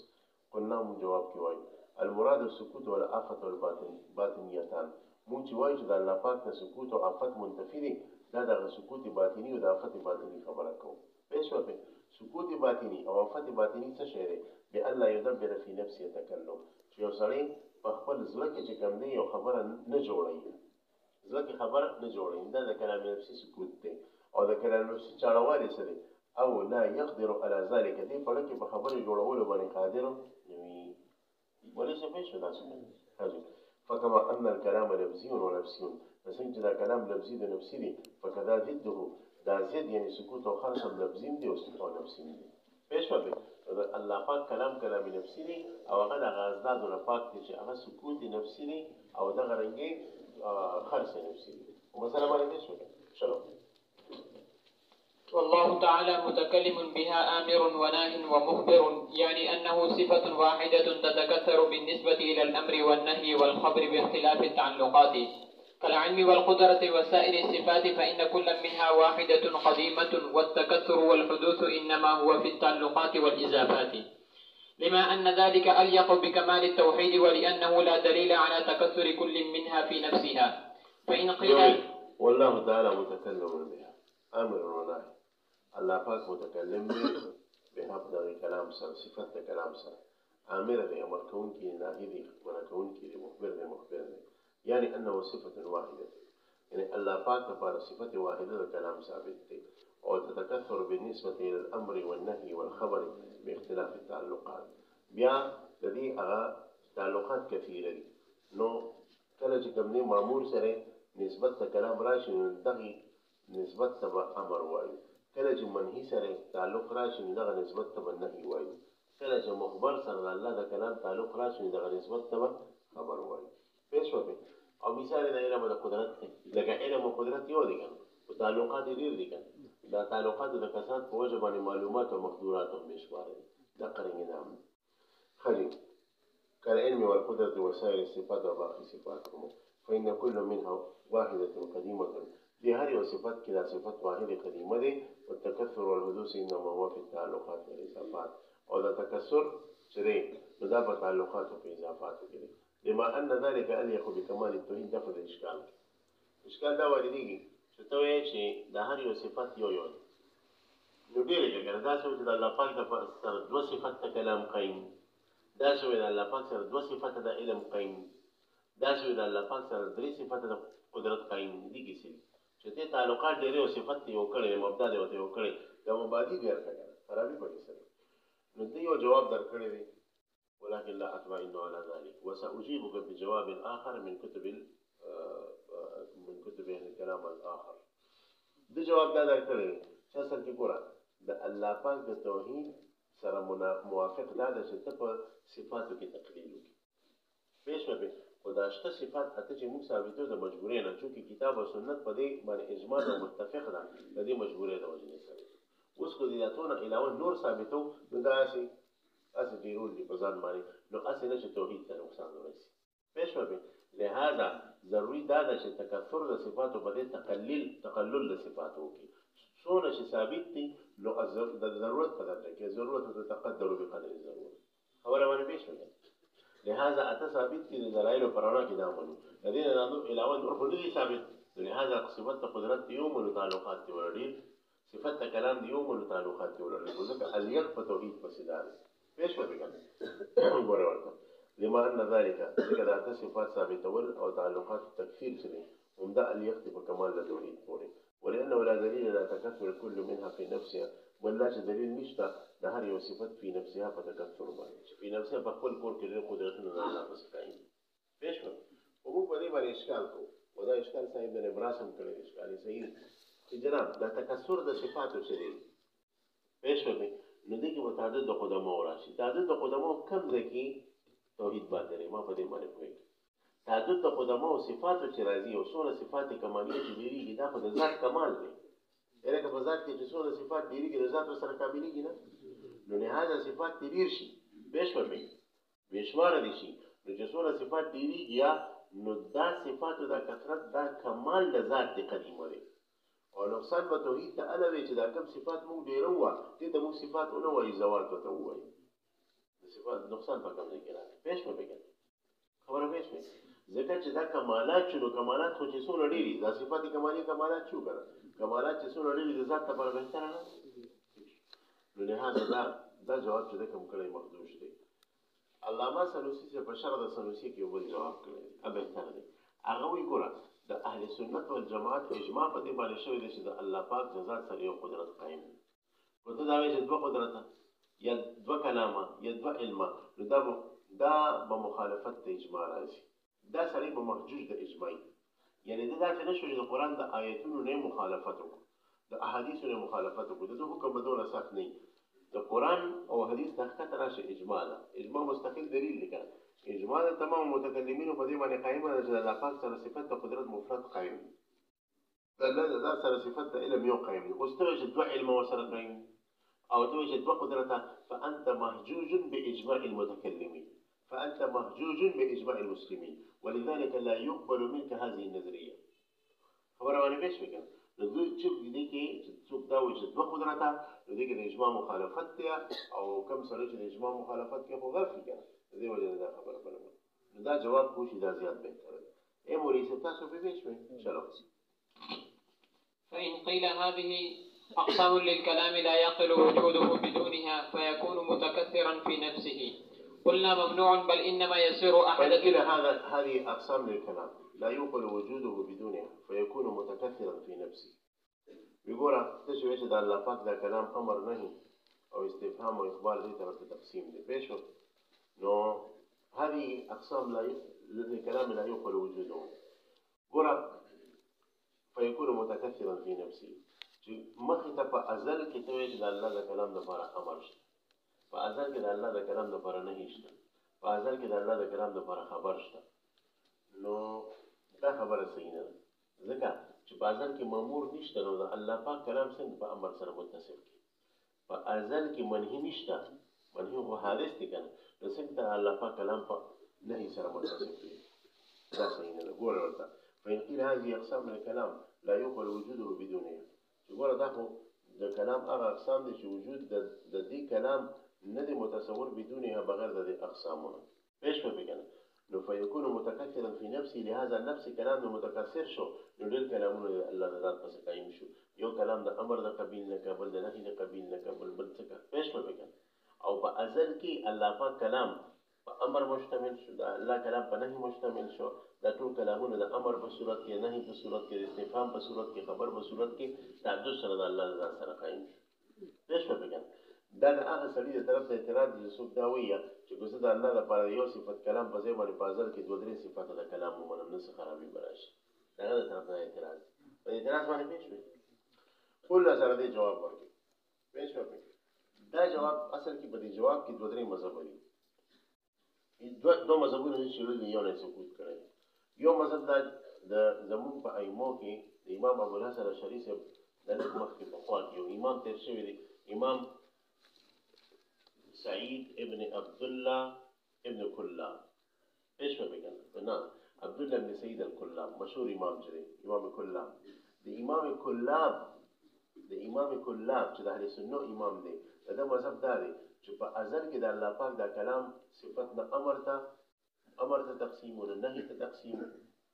قلنا من جواب كواي المراد السكوت والآفت والباطنيتان موجي واي ده الله پاک سكوت وآفت منتفي ده سكوت باطني وده آفت باطني خبركم بيش وفي سکوت باطنی او آفت باطنی څه شی دی بأن لا يدبر في نفسه تکلم چې یو سړی په خپل زړه کې چې کوم دی یو خبره نه جوړوي زړه کې خبره نه جوړوي دا د کلام نفسي سکوت دی او د کلام نفسي چاړهوالی څه دی او لا يقدر على ذلك دی په کې په خبرې جوړولو باندې قادر نه وي ولې څه پېښ شو داسې فكما أن الكلام لفظي ونفسي فسنج دا كلام لفظي ده نفسي دي فكذا ضده دا زید یعنی سکوت او خرس هم لفظیم دی او نفسیم دی پېښ وکړئ الله پاک کلام کلامي نفسي دی او هغه د غازدادو نه پاک دی چې هغه سکوت نفسي دی او دغه رنګې خرس نفسي دی مثلا باندې پېښ وکړئ شلو والله تعالى متكلم بها آمر وناه ومخبر يعني أنه صفة واحدة تتكثر بالنسبة إلى الأمر والنهي والخبر باختلاف التعلقات كالعلم والقدرة وسائر الصفات فإن كل منها واحدة قديمة والتكثر والحدوث إنما هو في التعلقات والإضافات لما أن ذلك أليق بكمال التوحيد ولأنه لا دليل على تكثر كل منها في نفسها فإن قيل والله تعالى متكلم بها أمر ونهي الله پاک متکلم بها بدغه کلام سره صفت کلام سره امر دی امر کون کی ناهی دی منع کون کی مخبر دی يعني أنه صفة واحدة يعني الله پاک لپاره صفة واحدة الكلام ثابت دی او تتكثر بالنسبة إلى الأمر والنهي والخبر باختلاف التعلقات بیا د دې هغه تعلقات کثیره دي نو کله چې کوم دی مامور سره نسبت کلام راشي دغه نسبت ته امر وایي کله چې منهي سره تعلق راشي دغه نسبت ته نهي وایي کله چې مخبر سره الله د کلام تعلق راشي دغه نسبت ته خبر وایي پېښ وکړئ او مثال د علم د قدرت لکه علم او قدرت یو دي کنه او تعلقات ډېر دي کنه دا تعلقات د کثرت په وجه باندې معلومات او مقدورات هم بشواره دا قرینه نام خلی كالعلم والقدرة وسائر الصفات وباقي صفاتهم فإن كل منها واحدة قديمة لهذه الصفات كلا صفات واحدة قديمة دي والتكثر والحدوث إنما هو في التعلقات والإضافات أو ذا تكثر شريك مضافة تعلقات وفي إضافات كده لما أن ذلك أليق بكمال التوحيد دفع الإشكال إشكال دا والديږي چې ته وایې چې د هر یو صفت یو نو ډېرې ګټه دا څه چې د الله پاک سره دوه صفت ته کلام قایم دا څه د الله پاک سره دوه صفت د علم قایم دا څه د الله پاک سره درې صفت د قدرت قایم دي کیسې چې ته تعلقات ډېرې او صفت یو کړي مبدا دی یو کړي دا مبادی ډېر کړي خرابې پکې سره نو دې یو جواب درکړی دی ولكن لا أطمئن على ذلك وسأجيبك بجواب آخر من كتب أهل الكلام الآخر ده جواب دا درکړی چې اصل کې ګوره د الله پاک د توحید سره موافق دا ده چې ته په صفاتو کې تقلیل وکړي پېښ وکړي خو دا شته صفات اته چې موږ ثابتو د مجبورۍ نه چونکې کتاب او سنت په دې باندې اجماع او متفق ده د دې مجبورۍ د وجې نه ثابت اوس خو دې اتونه علاوه نور ثابتو نو دا شي اسې ډېرول دي په ځان باندې نو اسې نه چې توحید ته نقصان ورسي پېښ وکړي لہذا ضروري دا ده چې تکثر د صفاتو په دې تقلل د صفاتو وکړي څونه چې ثابت دي نو د ضرورت په درجه کې ضرورت تتقدر بقدر الضرورت خبره باندې پېښ وکړي لہذا اته ثابت دي د دلایل په رڼا کې دا منو د دې نه علاوه نور خو دې ثابت لہذا صفات قدرت یوم او تعلقات دی ورډي صفات کلام دی یوم او تعلقات دی ورډي ځکه الیت په توحید پسې ده پېښ وکړي ګوره ورته لما أن ذلك ذكر صفات ثابتة أو تعلقات التكفير سنة ومدأ ليختف كمال التوحيد فوري ولأنه لا دليل لا تكفر كل منها في نفسها بل دا چې دلیل نشته د هر یو صفت فی نفسها په تکثر باندې چې فی نفسها په خپل کور کې ډېر قدرتونه د الله پسې قایم دي. پوه شوه؟ خو موږ په دې باندې اشکال کوو، خو دا اشکال صاحب بن ابراس هم کړی دی، اشکال یې صحیح دی چې جناب دا تکثر د صفاتو چې دی، پوه شوې؟ نو دې کې به تعدد د قدماو راشي. تعدد د قدماو کوم ځای کې توحید باطل دی، ما په دې باندې پوهېږم. تعدد د قدماو صفاتو چې راځي او څومره صفات کمالیه چې ډېرېږي دا خو د ذات کمال دی. لکه په ذات کې چې څومره صفات ډېرېږي د ذات ورسره کاملېږي نه، نو لهذا صفات دې ډېر شي، بې شمېره بې شماره دي شي، نو چې څومره صفات ډېرېږي یا نو دا صفاتو دا کثرت دا کمال د ذات دی قدیمه دی. او نقصان به توحید ته هله وی چې دا کوم صفات موږ ډېره ووایو دې ته موږ صفات ونه وایو، زوات ورته ووایو. د صفات نقصان په کوم ځای کې راغلی، پوه شوې بېګا خبره پوه شوې؟ ځکه چې دا کمالات شو، نو کمالات خو چې څومره ډېر دي دا صفات کمالي کمالات شو که نه، کمالات چې څومره ډېر دي د ذات لپاره بهتره نه. نو لهذا دا جواب چې ده کوم کړی مخدوش دی. علامه سنوسي صاحب په شرح د سنوسي کې یو بل جواب کړی دی، بهتر دی. هغه وایي ګوره د اهل سنت والجماعت اجماع په دې باندې شوی دی چې د الله پاک د ذات سره یو قدرت قایم دی. خو ته دا وایې چې دوه قدرته یا دوه کلامه یا دوه علمه، نو دا به مخالفت د اجماع راځي، دا سړی به محجوج د اجماعي، یعنې دا داسې نه شو چې د قرآن د آیتونو نه مخالفت وکړو، د احادیثو نه مخالفت وکړو، د ده حکم به دونه سخت نه وي. د قرآن او حدیث نه ښکته راشه اجماع ده، اجماع مستقل دلیل دی که نه، اجماع د تمام متکلمینو په دې باندې قایمه ده چې د الله پاک سره صفت د قدرت مفرد قایم دی، د الله د ذات سره صفت د علم یو قایم دی. اوس ته وایې چې دوه علمه ورسره قایم دي او ته وایې چې دوه قدرته، فانت محجوج باجماع المتکلمین، فانت محجوج باجماع المسلمین، ولذلك لا يقبل منك هذه النظریه. خبره باندې پوه شوې که نه؟ نو دوی چې دې کې څوک دا وایي چې دوه قدرته، نو دې کې د اجماع مخالفت دی، او کوم سړی چې د اجماع مخالفت کوي خو غلط وي که نه، د دې وجې نه دا خبره بلوي. نو دا جواب کوو چې دا زیات بهتره دی. مولوي صاحب تاسو پرې پوه شوئ؟ چلو. فإن قيل هذه أقسام للكلام لا يعقل وجوده بدونها فيكون متكثرا في نفسه، قلنا ممنوع، بل إنما يصير أحد. قيل هذه أقسام للكلام لا يعقل وجوده بدونها فيكون متكثرا في نفسه. بيقول تشوي ايش ده الله پاک دا كلام امر نهي او استفهام او اخبار دي طرف تقسيم دي بيشو. نو هذه اقسام للكلام لا يعقل وجوده قول فيكون متكثرا في نفسه. مخي ته په ازل کې ته وایې چې د الله د کلام لپاره امر شته، په ازل کې د الله د کلام لپاره نهي شته، په ازل کې د الله د کلام لپاره خبر شته، نو دا خبره صحیح نه ده. ځکه چې په ازل کې مامور نشته، نو د الله پاک کلام څنګه په امر سره متصل کړي؟ په ازل کې منهي نشته، منهي خو حادث دی که نه، نو څنګه د الله پاک کلام په نهي سره متصل کړي؟ دا صحیح نه ده. ګوره ورته فإن قيل هذه أقسام الكلام لا يقبل وجوده بدونها، چې ګوره دا خو د کلام هغه اقسام دي چې وجود د دې کلام نه دی متصور بدونها بغیر د دې اقسامونه. پوه شوې که نه؟ نو فيكون متكثرا في نفسه، لهذا نفس کلام د متکثر شو، نو ډېر کلامونه د الله د ذات پسې قایم شو. یو کلام د امر د قبیل نه که، بل د نهي د قبیل نه که، بل څه که. پوه شوې که نه؟ او په ازل کې الله پاک کلام په امر مشتمل شو، د الله کلام په نهي مشتمل شو. دا ټول کلامونه د امر په صورت کې، نهي په صورت کې، د استفهام په صورت کې، خبر په صورت کې تعدد سره د الله د ذات سره قایم شو. پوه شوې که نه؟ دا د هغه سړي د طرف ته اعتراض دی چې څوک دا وایي چې که زه د الله لپاره یو صفت کلام په ځای باندې په ازل کې دوه درې صفته د کلام ومنم، نه څه خرابي به راشي. د هغه د طرف نه اعتراض دی. په اعتراض باندې پوه شوې؟ ټول سره دې جواب ورکړي. پوه شوې؟ دا جواب اصل کې په دې جواب کې دوه درې مذهب دي. دوه مذهبونه چې ویلي یو نه سقوط کړی. یو مذهب دا د زمونږ په ائمو کې د امام ابوالحسن اشعري صاحب د لږ مخکې پخوا کې یو امام تېر شوی دی، امام سعید ابن عبدالله ابن کلاب. پوه شوې که نه؟ عبدالله ابن سعید الکلاب مشهور امام چې دی، امام کلاب. د امام کلاب چې د اهل سنت امام دی، د ده مذهب دا دی چې په ازل کې د الله پاک دا کلام صفت نه امر ته تقسیم و نه نهي ته تقسیم،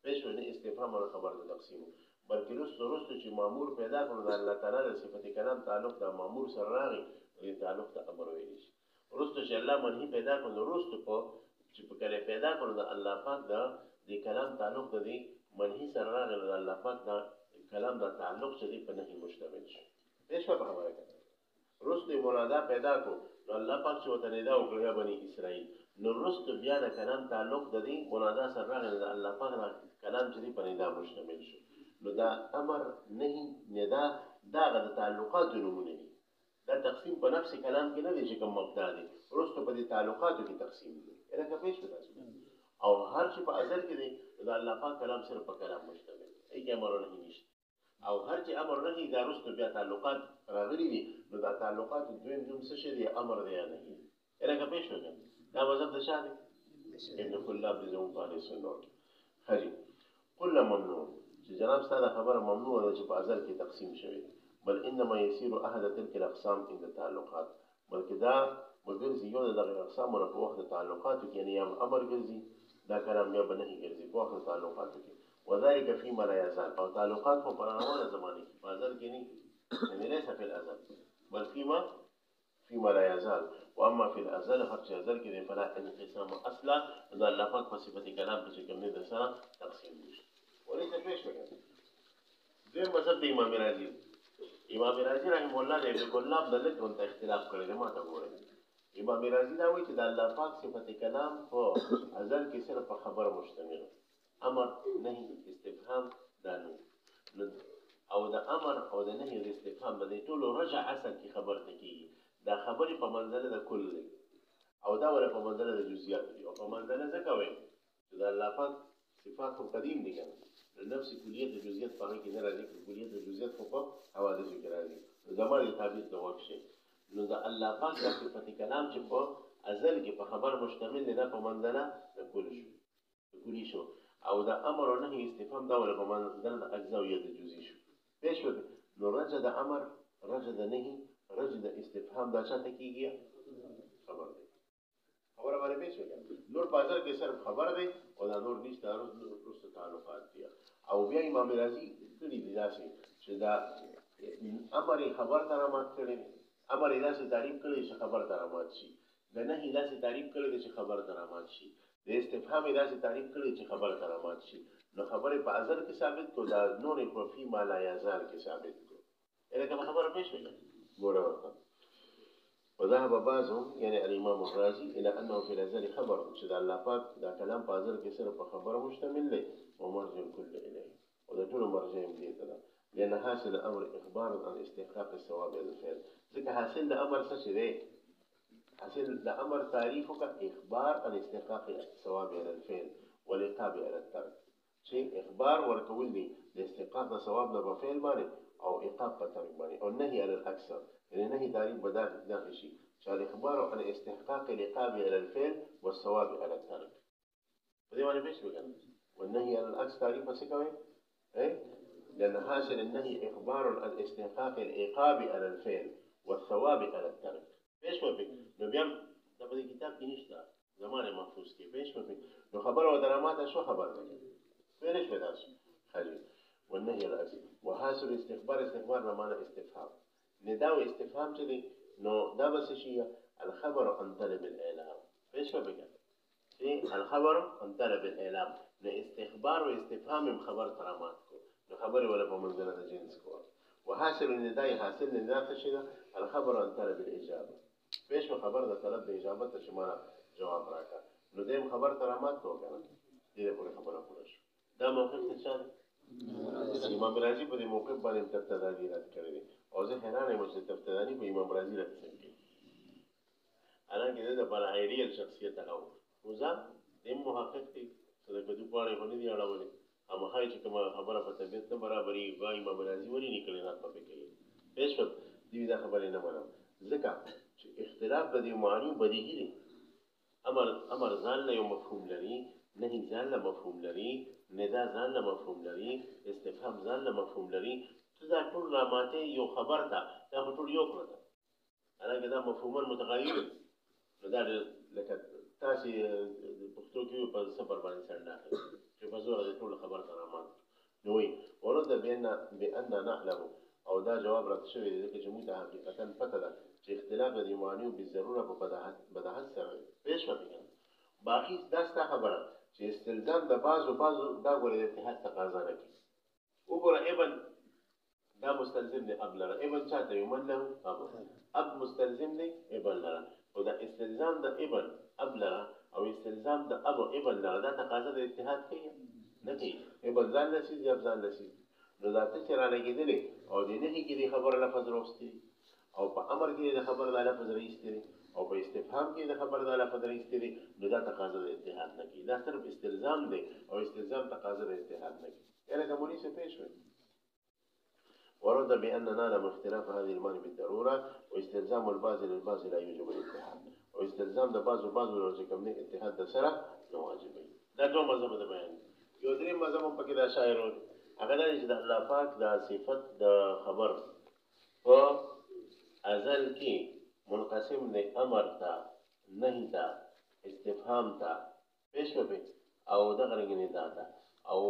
پوه شوې؟ نه استفهام او خبر ته تقسیم، بلکې وروسته چې مامور پیدا کړو د الله تعالی د صفت کلام تعلق د مامور سره راغی، دې تعلق ته امر ویلی شي. وروسته چې الله منهي پیدا کړو، نو وروسته چې په کله پیدا کړو د الله پاک د دې کلام تعلق د دې منهي سره راغی، د الله پاک د کلام د تعلق چې دی په نهي مشتمل شي. پوه شوه په خبره که؟ رسل منادا پیدا کو نو الله پاک چې وته ندا وکړه یا بني اسرائیل نو رسل بیا د کلام تعلق د دې منادا سره راغلی د الله پاک کلام چې په ندا مشتمل شو نو دا امر نهي ندا دا د تعلقات نمونه دي دا تقسیم په نفس کلام کې نه دی چې کوم مبدا دي رسل په دې تعلقاتو کې تقسیم دي الکه پېښ وځي او هر چې په ازل کې دی دا الله پاک کلام سره په کلام مشتمل دی ای امر نه نشته او هر چې امر نه دا رسل بیا تعلقات راغلي دي نو دا تعلقات دویم نوم څه شي دی امر دی نه الکه پېښ وځي دا مذهب د شاده ابن کلاب د زوم طالب سنت خري كل ممنوع چې جناب ستاسو خبره ممنوع ده چې په ازل کې تقسیم شوی بل انما يسير احد تلك الاقسام عند التعلقات بلکې دا وګرځي یو د اقسام په وخت تعلقات کې یعنی امر ګرځي دا کلام یا بنهي ګرځي په وخت تعلقات کې وذلك فيما لا يزال او تعلقات په پرانه زمانه کې په ازل کې نه یعنی ليس في الازل بل فيما لا يزال واما في الازل هر چې ازل کې فلا انقسام اصلا دا الله پاک په صفت کلام کې کوم نه سره تقسیم دي ولې څه پېښ وکړي دغه مذهب د امام رازي رحم الله دې په کلاب د لږ ته اختلاف کړی دی ما ته ګورئ امام رازي دا وایي چې د الله پاک صفت کلام په ازل کې صرف په خبر مشتمل امر نهي استفهام دا نه او د امر او د نهي د استفهام د ټولو رجع اصل کې خبر ته کیږي دا خبرې په منزله د کل دی او دا ولا په منزله د جزئیات دي او په منزله ځکه وایي چې د الله پاک صفات قدیم دي کنه نفس کلیت جزئیات په کې نه راځي کلیت جزئیات په حوادث کې راځي زموږ تعبیر د وخت شي نو د الله پاک د صفات کلام چې په ازل کې په خبر مشتمل دی په منزله د کلی شو او د امر او نهي استفهام دا ولا په منزله د اجزاویه د جزئی شو پېښ وکړي نو رجع د امر رجع د نهي رجع د استفهام دا چاته کیږي خبر دی خبره باندې پېښ وکړي نور بازار کې صرف خبر دی او دا نور نشته رسو تعلقات دي او بیا امام رازي کړي دي داسې چې دا امر خبر درامات کړي امر داسې تعریف کړي چې خبر درامات شي د نهي داسې تعریف کړي چې خبر درامات شي د استفهام داسې تعریف کړي چې خبر درامات شي نو خبره په ازل کې ثابت کو دا نور په فيما لا يزال کې ثابت کو الکه خبره پېښ وکړي ګوره ورته وذهب بعضهم يعني الامام الرازي الى انه في الازل خبر شد الله پاک دا کلام په ازل کې صرف خبر مشتمل دی او مرجع كل اليه وده طول مرجع دي ده لان حاصل الامر اخبار عن استحقاق الثواب الفعل ځکه حاصل الامر څه دی حاصل الامر تعريفك اخبار عن استحقاق الثواب الفعل والعقاب على الترك شيء اخبار ورکول دي د استحقاق ثواب د فعل باندې او عقاب په ترک باندې او نهي على الاكثر يعني نهي تعريف بداخل داخل شيء شال اخبار عن استحقاق العقاب على الفعل والثواب على الترك فدي معنى بيش بقى والنهي على العكس تعريف بس كمان ايه لان حاصل النهي اخبار عن استحقاق العقاب على الفعل والثواب على الترك بيش بقى نو بيام دا په کتاب کې نشته زمانه محفوظ کې بيش بقى نو خبر او درامات شو خبر ده فيش بده خلي والنهي على العكس وحاصل استخبار بمعنى استفهام نداء استفهام چلی نو دا بس شي الخبر عن طلب الاعلام ايش بقى شيء الخبر عن طلب الاعلام نو استخبار و استفهام خبر کرامات کو نو خبر ولا په منزله د جنس کو وحاصل النداء حاصل النداء شي الخبر عن طلب الاجابه ايش خبر د طلب د اجابه ته شمار جواب راکا نو دیم خبر کرامات کو کنه دې په خبره پوره شو دا موقف څه امام رازي په دې موقف باندې تبتدانی رات کړی دی او زه حیران یم چې تبتدانی په امام رازي رات څنګه حالانکه دا په ایډیال شخصیت هغه وزا د محقق دی چې د کدو په اړه باندې دی اړولې اما هاي چې کومه خبره په طبيعت نه برابرۍ وای امام رازي ولې نکړي رات په کوي پېښ دې دا خبره نه منم ځکه چې اختلاف د دې معنی بدیهی دی امر ځان له یو مفهوم لري نهي ځان له مفهوم لري ندا ځان له مفهوم لري استفهام ځان له مفهوم لري دا ټول راماته یو خبر ده دا ټول یو کړه هغه دا مفهومات متغیر نو دا لکه تاسو پښتو کې په سفر باندې سره چې په زور د ټول خبر رامات نو وي ورته بان نعلم او دا جواب راته شوی دی چې موږ حقیقتا پته ده چې اختلاف د معنی او بالضروره په بداحت سره پېښ وکړي باقي دا ست خبره چې استلزام د بعضو دا غوړي د اتحاد تقاضا نه کوي وګوره ابن دا مستلزم دی اب لره ابن چاته وي من له اب مستلزم دی ابن لره او دا استلزام د ابن اب لره او استلزام د اب ابن لره دا تقاضا د اتحاد کوي نه کوي ابن ځان لسی دی اب ځان لسی نو دا ته چې را لګېدلې او د نهي کې د خبر لفظ راوستي او په امر کې د خبر د لفظ راوستي او په استفهام کې د خبر د لفظ راوستي نو دا تقاضا د اتحاد نه کوي دا صرف استلزام دی او استلزام تقاضا د اتحاد نه کوي یعنی کومونی څه پېښ وي ورد بأن نعلم اختلاف هذه المعنى بالضرورة واستلزام البعض للبعض لا يوجب الاتحاد واستلزام ده بعض لو چې کوم نه اتحاد د سره نه واجب وي دا دوه مذهب د بیان یو درې مذهب په کې دا شاعر هغه دا چې د الله پاک د صفت د خبر په ازل کې منقسم دی امر ته نهي ته استفهام ته پېښ وي او دغه رنګ نه ده او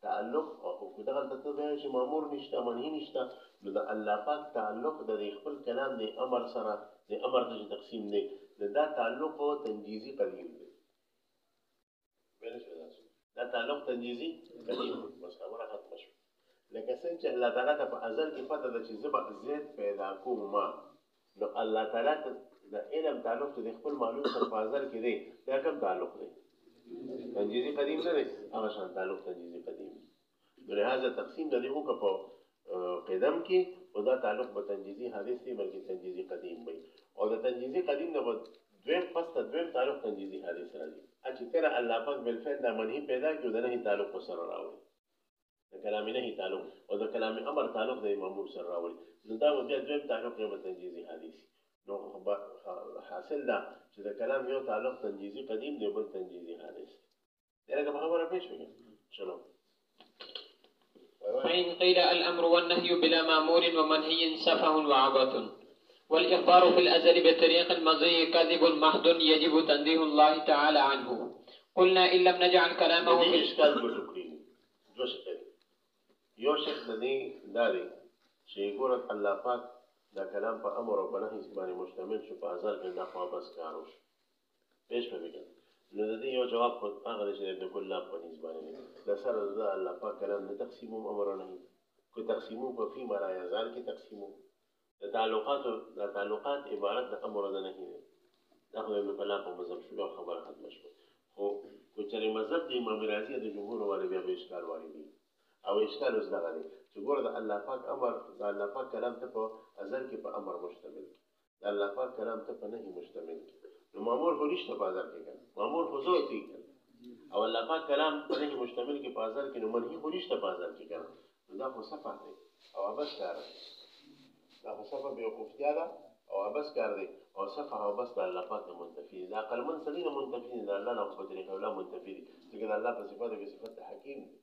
تعلق او دغه ته به چې مامور نشته منهي نشته نو د الله پاک تعلق د خپل کلام د امر سره د امر د تقسیم دی دا تعلق او تنجیزي قدیم دی دا تعلق تنجیزي قدیم بس خبره ختم شو لکه څنګه چې الله تعالی ته په ازل کې پته ده چې زبر زید پیدا کوم ما نو الله تعالی ته د علم تعلق د خپل معلوم سره په ازل کې دی دا کوم تعلق دی تنجیزی قدیم نه دی هغه شان تعلق تنجیزی قدیم دی لہذا تقسیم د دې هو په قدم کې او دا تعلق به تنجیزی حادث دی بلکې تنجیزی قدیم وي او د تنجیزی قدیم نه دویم پس ته دویم تعلق تنجیزی حادث راځي چې کله الله پاک بالفعل د منهي پیدا کړي د نه تعلق سره راوړي د کلام نه تعلق او د کلام امر تعلق د مامور سره راوړي نو دا بیا دویم تعلق یو تنجیزی حادث نو حاصل دا چې د کلام یو تعلق تنجیزی قدیم دی بل تنجیزی حادث لکه خبره پېښ وي چلو فإن قيل الأمر والنهي بلا مأمور ومنهي سفه وعبث والإخبار في الأزل بطريق المضي كذب محض يجب تنزيه الله تعالى عنه قلنا إن لم نجعل كلامه في إشكال بشكرين دو شكل یو شکل دی دا دی چې ګورت الله پاک دا کلام په امر او په نهي باندې مشتمل شو په ازل کې دا خو بس کارو شو پېښ پوي نو د دې یو جواب خو هغه چې د کله په نسبت باندې د سره د الله پاک کلام د تقسیمو امر نه کو تقسیمو په فی ما لا یزال کې تقسیمو د تعلقات عبارت د امر نه نه دي دا خو د کلام په مذهب شو خبره ختم شو خو کو چې مذهب د امام رازی د جمهور والي بیا به اشکال واري دي او اشکال اوس دغه دی چې ګوره د الله پاک امر د الله پاک کلام ته په ازل کې په امر مشتمل دی د الله پاک کلام ته په نهي مشتمل دی نو مامور خو نشته په ازل کې کنه مامور خو زو دی او الله پاک کلام په نهي مشتمل کې په ازل کې نو منهي خو نشته په ازل کې کنه نو دا خو صفه دی او بس کار دا خو صفه به خوفتیا ده او بس کار دی او صفه او بس د الله پاک منتفی دا عقل من سړي منتفی دی الله نه په طریقه ولا منتفی دی چې الله په صفات کې صفات حکیم دی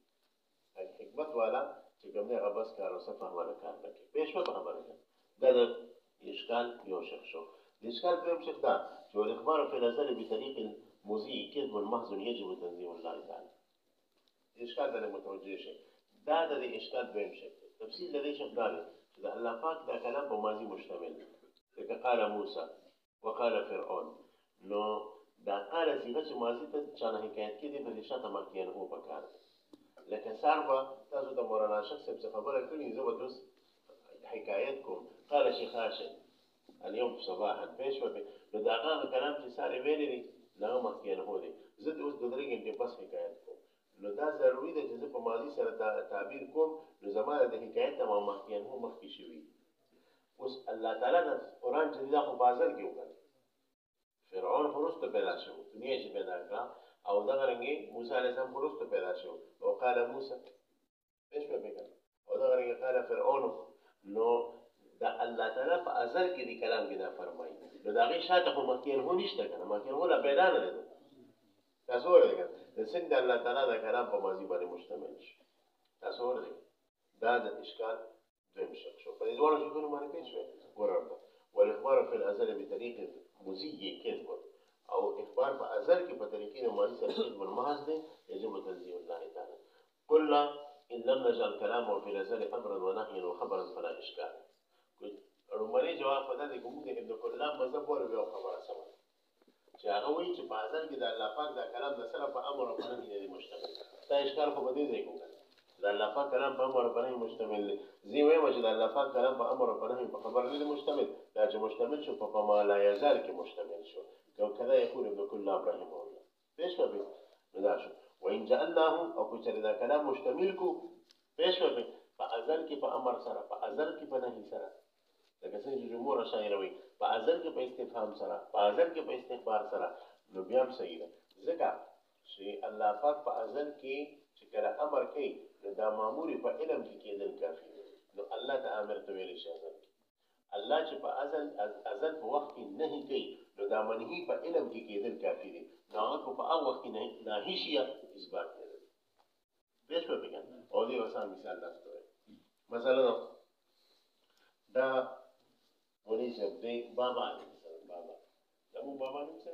حکمت والا چې کوم نه غبس کار او صفه والا کار کوي پېښه په خبره ده دا د اشکال یو شخ شو د اشکال په شخ دا چې الاخبار في الازل بطريق المضي كذب محض يجب تنزيه الله تعالى اشکال د متوجه شي دا د اشکال په شخ تفصیل د شخ دا چې د الله پاک دا کلام په ماضي مشتمل دی لکه قال موسی وقال فرعون نو دا قال صيغه ماضي ته چانه حکایت کې د شاته مکیان هو پکار لکه ساربا تاسو د مولانا شخص څخه خبره کړې زه به اوس حکایت کوم قال شيخ هاشم اليوم صباحا پېښ وکړ نو دا هغه کلام چې ساري ویلې دي دا مخکې نه هو دي زه اوس د درې غنټې پس حکایت کوم نو دا ضروري ده چې زه په ماضي سره تعبیر کوم نو زموږ د حکایت تمام مخکې نه مخکې شوي اوس الله تعالی د قرآن چې دا خو بازار کې وکړ فرعون وروسته پیدا شو دنیا چې پیدا کړه او دغه رنګي موسی علیه السلام وروسته پیدا شو او قال موسی پېښ په وکړ او دغه رنګي قال فرعون نو دا الله تعالی په ازل کې دی کلام کې دا فرمایي نو دا غي شاته خو مخکې نه نشته کنه مخکې ولا پیدا نه ده تاسو ورته د څنګه الله تعالی دا کلام په ماضي باندې مشتمل شي تاسو ورته دا د اشکال دویم شو په دې ډول شکونه باندې پېښ ورته والاخبار في الازل بطريق مزي كذب او اخبار په ازل کې په طریقې د ماضي سره کذب محض دی یجب تنزيه الله تعالی قلنا ان لم نجعل كلامه في الازل امرا ونهيا وخبرا فلا اشكال روماني جواب پدا دی کوم د ابن کلام مذهب ور یو خبره سم چې هغه وایي چې په ازل کې د الله پاک دا کلام د سره په امر او نهي دی مشتمل دا اشکال خو بده دی کوم د الله پاک کلام په امر په نهي مشتمل دی زه وایم چې د الله پاک کلام په امر په نهي په خبر نه دی مشتمل دا چې مشتمل شو په ما لا یزال کې مشتمل شو کله یقول ابن کلاب رحمه الله پیش به دا شو وان جعلناه او چې دا کلام مشتمل کو پیش به په ازل کې په امر سره په ازل کې په نهي سره لکه څنګه چې جمهور شاعر وي په ازل کې په استفهام سره په ازل کې په استخبار سره نو بیا هم صحیح ده ځکه چې الله پاک په ازل کې چې کله امر کوي نو دا مامور په علم کې کېدل کافي نو الله ته امر ته ویل شي ازل الله چې په ازل په وخت کې نهي کوي نو دا منهي په علم کې کېدل کافي دي نو هغه په هغه وخت کې نهي شي اثبات نه ده پیش په بګان او دې وسان مثال تاسو مثلا دا ولې چې دې بابا دمو بابا نوم څه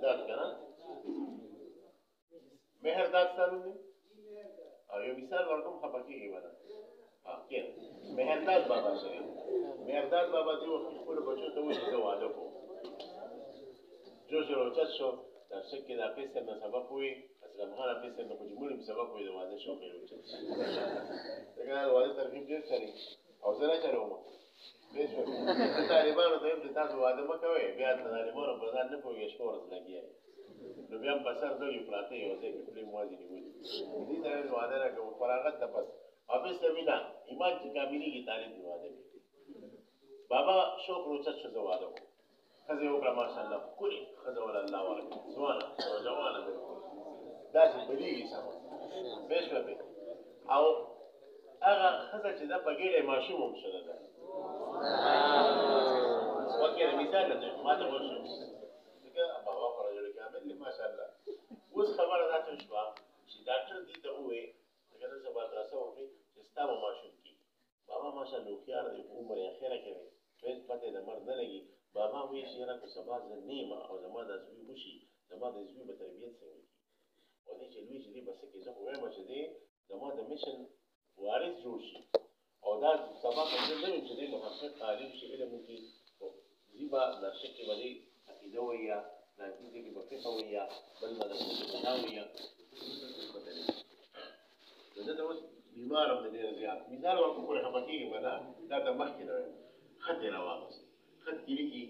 مهرداد کنه مهرداد ستاسو دی او یو مثال ورکوم خپه کېږي ولا کې مهرداد بابا شوی مهرداد بابا دی وخت خپل بچو ته وایي چې واده کوم جو چت شو در شکل دا پیسې نه سبب وي اسلام خان پیسې نه په جمهوریت سبب وي د واده شو کوي دا واده ترغیب ډیر چاري او زه نه چاروم بیسو طالبانو ته د تاسو واده مکوئ بیا د طالبانو په ځان نه پوهېږي شپه ورځ لګیا نو بیا هم په سر دوی پراته یو ځای کې پلې موازي نیولي دې ته واده نه کوو فراغت ته پس حافظ سمینا ایمان چې کاملېږي طالب دې واده کوي بابا شوق روچت شو زه واده کوم ښځې وکړه ماشاءالله ښکلې ښځه وله الله ورکړي ځوانه نوجوانه داسې بلېږي سمه پوه شوې او هغه ښځه چې ده بګېړی ماشوم هم شوه ده وکړه مثال نه دی ما ته وشو ځکه بابا خو رجل کامل دی ماشاءالله اوس خبره داسې شوه چې ډاکټر دې ته ووایي ځکه دلته مدرسه وکړي چې ستا به ماشوم کېږي بابا ماشاءالله هوښیار دی په عمر یې اخره کوي هېڅ پته د مرګ نه لګي بابا وایي چې یاره که سبا زه نه یم او زما دا زوی وشي زما د زوی به تربیت څنګه کېږي او دې چې لوی چې دې به څه کړي زه خو وایم چې دې زما د میشن وارث جوړ شي او دا سبا که زه نه یم چې دې محقق عالم شي علم وکړي زی به نرشق کې به دې عقیده ووایه ناکیزې کې به فقه ووایه بل مدرسې کې به دا ووایه نو زه ته اوس بیمار هم د ډېر زیات مثال ورکوم پرې خفه کېږي به نه دا ته مخکې نه وایم خط یې راواغست خط کې لیکي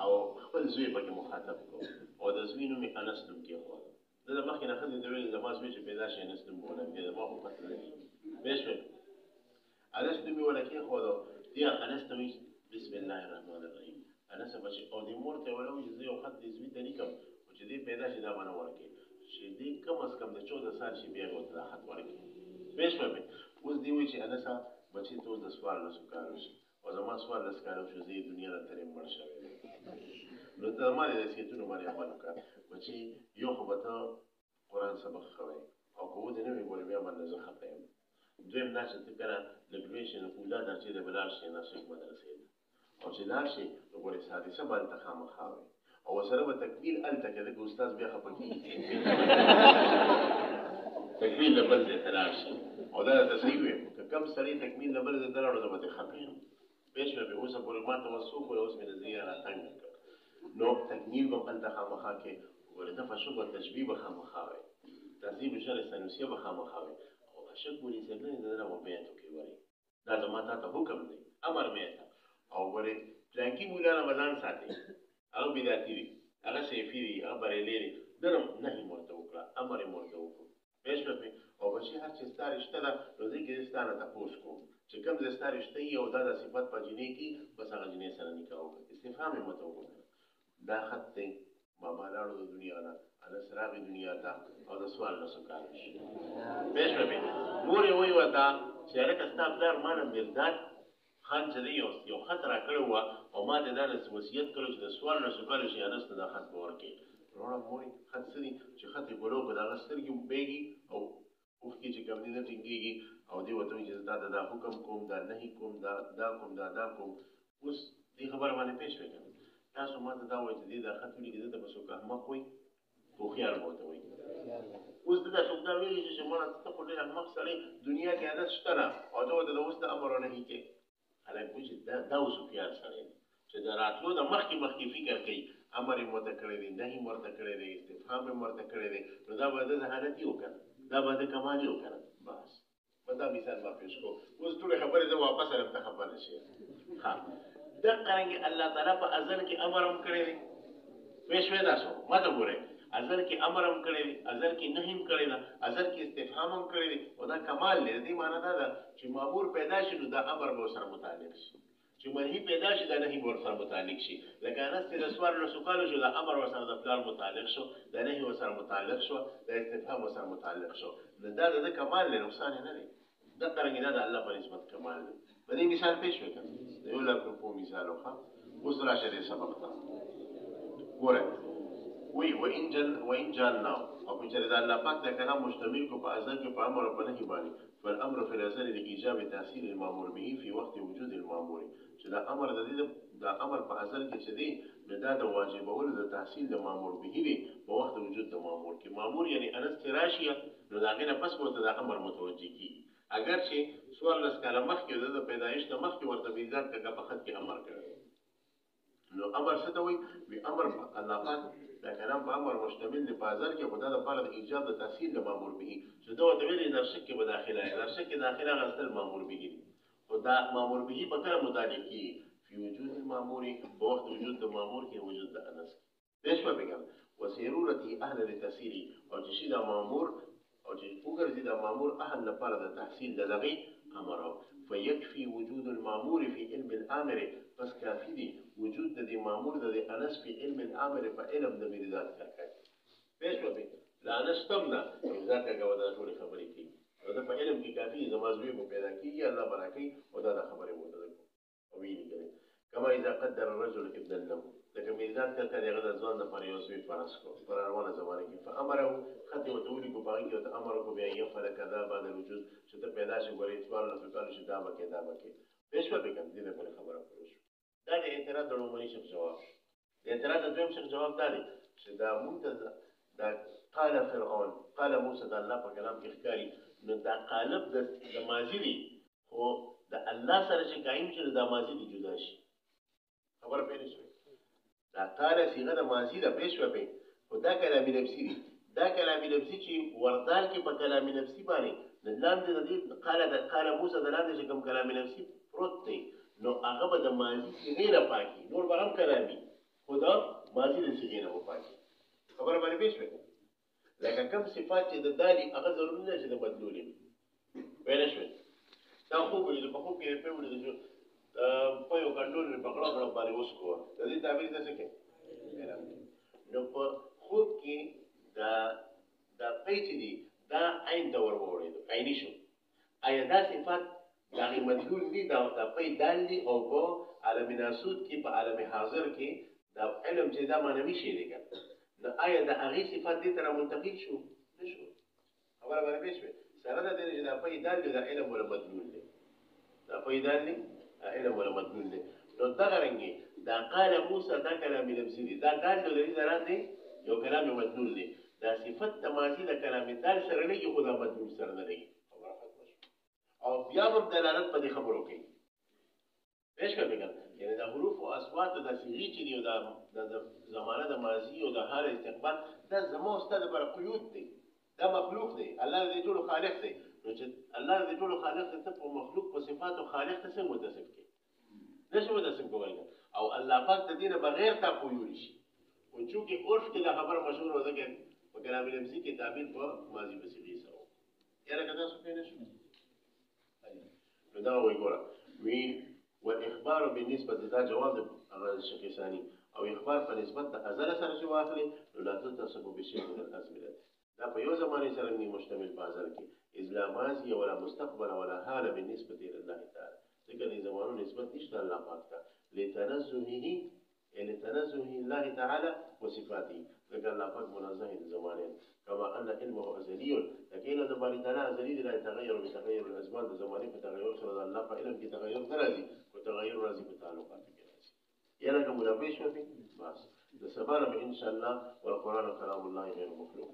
او خپل زوی پکې مخاطب کړو او د زوی نوم یې انس نوم کېښود زه د مخکې نه ښځې ته ویلې زما زوی چې پیدا شي انس نوم به ولګېد زما خو پته نه لګي پوه شوې انس نوم یې ورله کېښودو دې انس ته وایي بسم الله الرحمن الرحیم انس بچې او دې مور ته ویله چې زه یو خط دې زوی ته لیکم خو چې دې پیدا شي دا به نه ورکړې چې دې کم از کم د 14 سال شي بیا به ورته دا خط ورکړي پوه شوې اوس دې وایي چې انسه بچې ته اوس د 14 کالو شي او زما 14 کالو شو زه دنیا ته ترې مړ شوی نو ته ما دې د سکتونو باندې عمل وکړه بچې یو خو به ته قرآن سبق ښوئ او که ودې نه وي ګورې بیا باندې زه خفه یم دویم دا چې ته کله لږ لوی شې نو پوله ده چې دی به لاړ شې ناشک مدرسې ته او چې لاړ شې نو ګورې سادسه به هلته خامخا وي او ورسره به تکمیل هلته کې ځکه استاد بیا خفه کېږي تکمیل د بل ځای ته لاړ شي او دا درته صحیح ویم که کم سړی تکمیل د بل ځای ته لاړو زه به ترې خفه یم پوه شوې اوس پورې ما ته وسوک وی اوس مې د زړه راتنګ کړ نو تکمیل به هلته خامخا کې ګورې دفعه شکر تشبیه به خامخا وی تهذیب شرح سنوسیه به خامخا وی او اشک مولي صاحب نه د دغه بیعتو کې وایي دا زما تا ته حکم دی امر مې ته او ګورې پلانکي مولانا به ځان ساتي هغه بدعتي دي هغه سیفي دي هغه بریلي دي دنه نهي مې ورته وکړه امر یې مې ورته وکړو پوه شوې او بچې هر چې ستا رشته ده نو دې کې زه ستا نه تپوس کوم چې کوم ځای ستا رشته وي او دا د صفت په جینۍ کې بس هغه جینۍ سره نکاح وکړه استفهام یې مته وکړه دا خط دی بابا لاړو د دنیا نه انس راغی دنیا ته او د 14 کالو شي پوه شوې مور یې وایي ورته چې هلکه ستا پلار ما نه مرداد خان چې دی یو خط راکړی وه او ما ته دا وصیت کړی چې د 14 کالو شي انس ته دا خط به ورکړې وروڼه مورې خط څه دي چې خط یې ګولو کړ د هغه سترګې بیږي او اوښکې چې کوم دي نه ټینګېږي او دې ورته وایي چې زه تا ته دا حکم کوم دا نهي کوم دا کوم دا کوم اوس دې خبره باندې پوه شوې که نه تاسو ما ته دا وایي چې دې دا خط ولیکي دلته به څوک احمق وایي هوښیار به ورته وایي اوس دلته څوک دا ویلي چې مړه ته خو ډېر احمق سړی دنیا کې عادت شته نه او ته ورته د اوس د امر او نهي کې هلک وایي چې دا اوس هوښیار سړی دی چې د راتلو د مخکې فکر کوي امر یې ورته کړی دی، نهي یې ورته کړی دی، استفهام یې ورته کړی دی، نو دا به د ذهانت یې وکړه، دا به د کمال یې وکړه. بس په دا مثال ما پېښ کړو. اوس ټولې خبرې زه واپس علم ته خبر نه شي. ښه دقرنګې الله تعالی په ازل کې امر هم کړی دی. پوه شوې دا شو ما ته ګورئ، ازل کې امر هم کړی دی، ازل کې نهي هم کړی ده، ازل کې استفهام هم کړی دی، او دا کمال دی. د دې معنا دا ده چې مامور پیدا شي نو دا امر به ورسره متعلق شي، چې منهي پیدا شي دا نهي به ورسره متعلق شي. لکه انس چې د څوارلسو کالو شو دا امر ورسره د پلار متعلق شو، دا نهي ورسره متعلق شو، دا استفهام ورسره متعلق شو. نو دا د کمال دی، نقصان یې نه دی. دقرنګې دا د الله په نسبت کمال دی. په دې مثال پېښ شوی که د یو لک روپو مثال وښه. اوس راشه دې سبق ته ګورئ. وی وإن جعلناه او که چېرې د الله پاک دا کلام مشتمل کو په ازل کې په امر او په نهي باندې، فالامر في الازل لإيجاب تحصيل المأمور به في وقت وجود المأمور، چې دا امر د دې دا امر په ازل کې چې دی نو دا د واجبولو د تحصیل د مأمور به دی په وخت وجود د مأمور کې. مأمور یعنی انس چې راشي نو د هغې نه پس ورته دا امر متوجه کېږي، اگر چې 14 کاله مخکې د پیدایش نه مخکې ورته میزان کاکه په خط کې امر کړی نو امر څه ته وایي؟ وي امر الله پاک دا کلام په امر مشتمل دی په ازل کې، خو دا دپاره د ایجاب د تحصیل د مأمور به چې ده ورته ویلي درشق کې به داخله یې، درشق کې داخله اخیستل مأمور به دی، خو دا مأمور به په کله متعلق کېږي؟ فی وجود المأمور، په وخت وجود د مأمور کې، وجود د انس کې. پوه شوه بېګم؟ وسیرورتي اهل لتحصیلي، او چې شي دا مأمور او چې وګرځي دا مأمور اهل لپاره د تحصیل د دغې امر، فیکفي وجود المأمور فی علم الامر، پس کافي دی وجود د دې مأمور د دې انس په علم الامر په علم د میرزاد کاکا کې. پوه شوه بې؟ له انس تم نه میرزاد کاکا به دا ټولې خبرې کوي، نو ده په علم کې کافي زما زوی به پیدا کېږي، الله به راکوي او دا خبرې به ورته او ویلي کوي. کما اذا قدر الرجل ابنا له، لکه میرزاد کاکا د هغه د ځوان دپاره یو زوی فرض کړو په روانه زمانه کې، فامره خط یې ورته ولیکو په هغې کې ورته امر وکړو بیا یفعل کذا بعد الوجود، چې ته پیدا شي ګورې 14 کالو شي دا به کې دا به کې. پوه شوه بېګم؟ دې ته پورې خبره پوه شو. دا د اعتراض د لومړني شق جواب. د اعتراض د دویم شق جواب دا دی چې دا مونږ ته دا قال فرعون قال موسی د الله په کلام کې ښکاري، نو دا قالب د ماضي دی، خو د الله سره چې قایم شي نو دا ماضي دی جدا شي. خبره پوه نه شوې؟ دا قال صیغه د ماضي ده، پوه شوه پې؟ خو دا کلامي نفسي دی. دا کلامي نفسي چې وردال کې په کلامي نفسي باندې د لاندې د دې قال موسی د لاندې چې کوم کلامي نفسي پروت دی نو هغه به د ماضي صیغې نه پاکي، نور به هم کلامي، خو د ماضي د صیغې نه به پاکي. خبره باندې پوه شوې؟ لکه کوم صفات چې د دالي هغه ضروري نه چې د مدلولي وي. پوه نه شوې؟ دا خوب ولید، په خوب کې یې پوه ولید چې په یو کنډول مې په غړه غړه باندې وسکوه، د دې تعبیر ته څه کوي؟ نو په خوب کې دا پی چې دي دا عین ته ور وړېدو، عیني شو. آیا دا صفات د هغې مدلول دي، دا پی دال دي، او په عالم ناسود کې په عالم حاضر کې دا علم چې دا معنوي شی دی که نو آیا د هغې صفات دې ته رامنتقل شو؟ نه شو. خبره باندې پوه شوې؟ سره د دې چې دا پی دال دی دا علم ولا مدلول دی، دا پی دال دی علم ولا مدلول دی. نو دغه رنګې دا قال موسی دا کلامي لفظي دی، دا دال د دې ځران دی یو کلامي مدلول دی، دا صفت د ماضي د کلامي دال سره لګي، خو دا مدلول سره نه لګي. خبره ختمه شوه. او بیا هم دلالت په دې خبرو کوي. پوه شوه بېګم؟ یعنې د حروف او اصواتو دا صیغې چې دي او دا د زمانه د ماضي او د حال استقبال دا زما او ستا دپاره قیود دی، دا مخلوق دی، الله د دې ټولو خالق دی. نو چې الله د دې ټولو خالق دی ته په مخلوق په صفاتو خالق ته څنګه متصف کړې؟ نه شي متصف کولی، او الله پاک د دې نه بغیر تا پویولی شي. خو چونکې عرف کې دا خبره مشهوره وه ځکه په کلام لفظي کې تعبیر په ماضي په صیغې سره و. یا لکه تاسو پوه نه شو؟ نو دغه وایي ګوره وی والاخبار بالنسبه دا جواب هغه شق ثاني، او اخبار په نسبت د ازل سره چې واخلي نو لا تتصف بشيء من الازمنه، دا په یو زمانه سره نه مشتمل په ازل کې، اذ لا ماضي ولا مستقبل ولا حال بالنسبه الى الله تعالی، ځکه د زمانو نسبت نشته الله پاک ته لتنزهه الله تعالی وصفاته، ځکه الله پاک منزه د زمانه، كما ان علمه ازلي، لكن د باري تعالی ازلي لا يتغير بتغير الازمان، د زمانه په تغیر سره د الله په علم کې تغیر نه راځي، او تغیر راځي په تعلقات کې راځي. یا لکه منبه شو بس د سبا نه ان شاء الله والقران كلام الله غير مخلوق.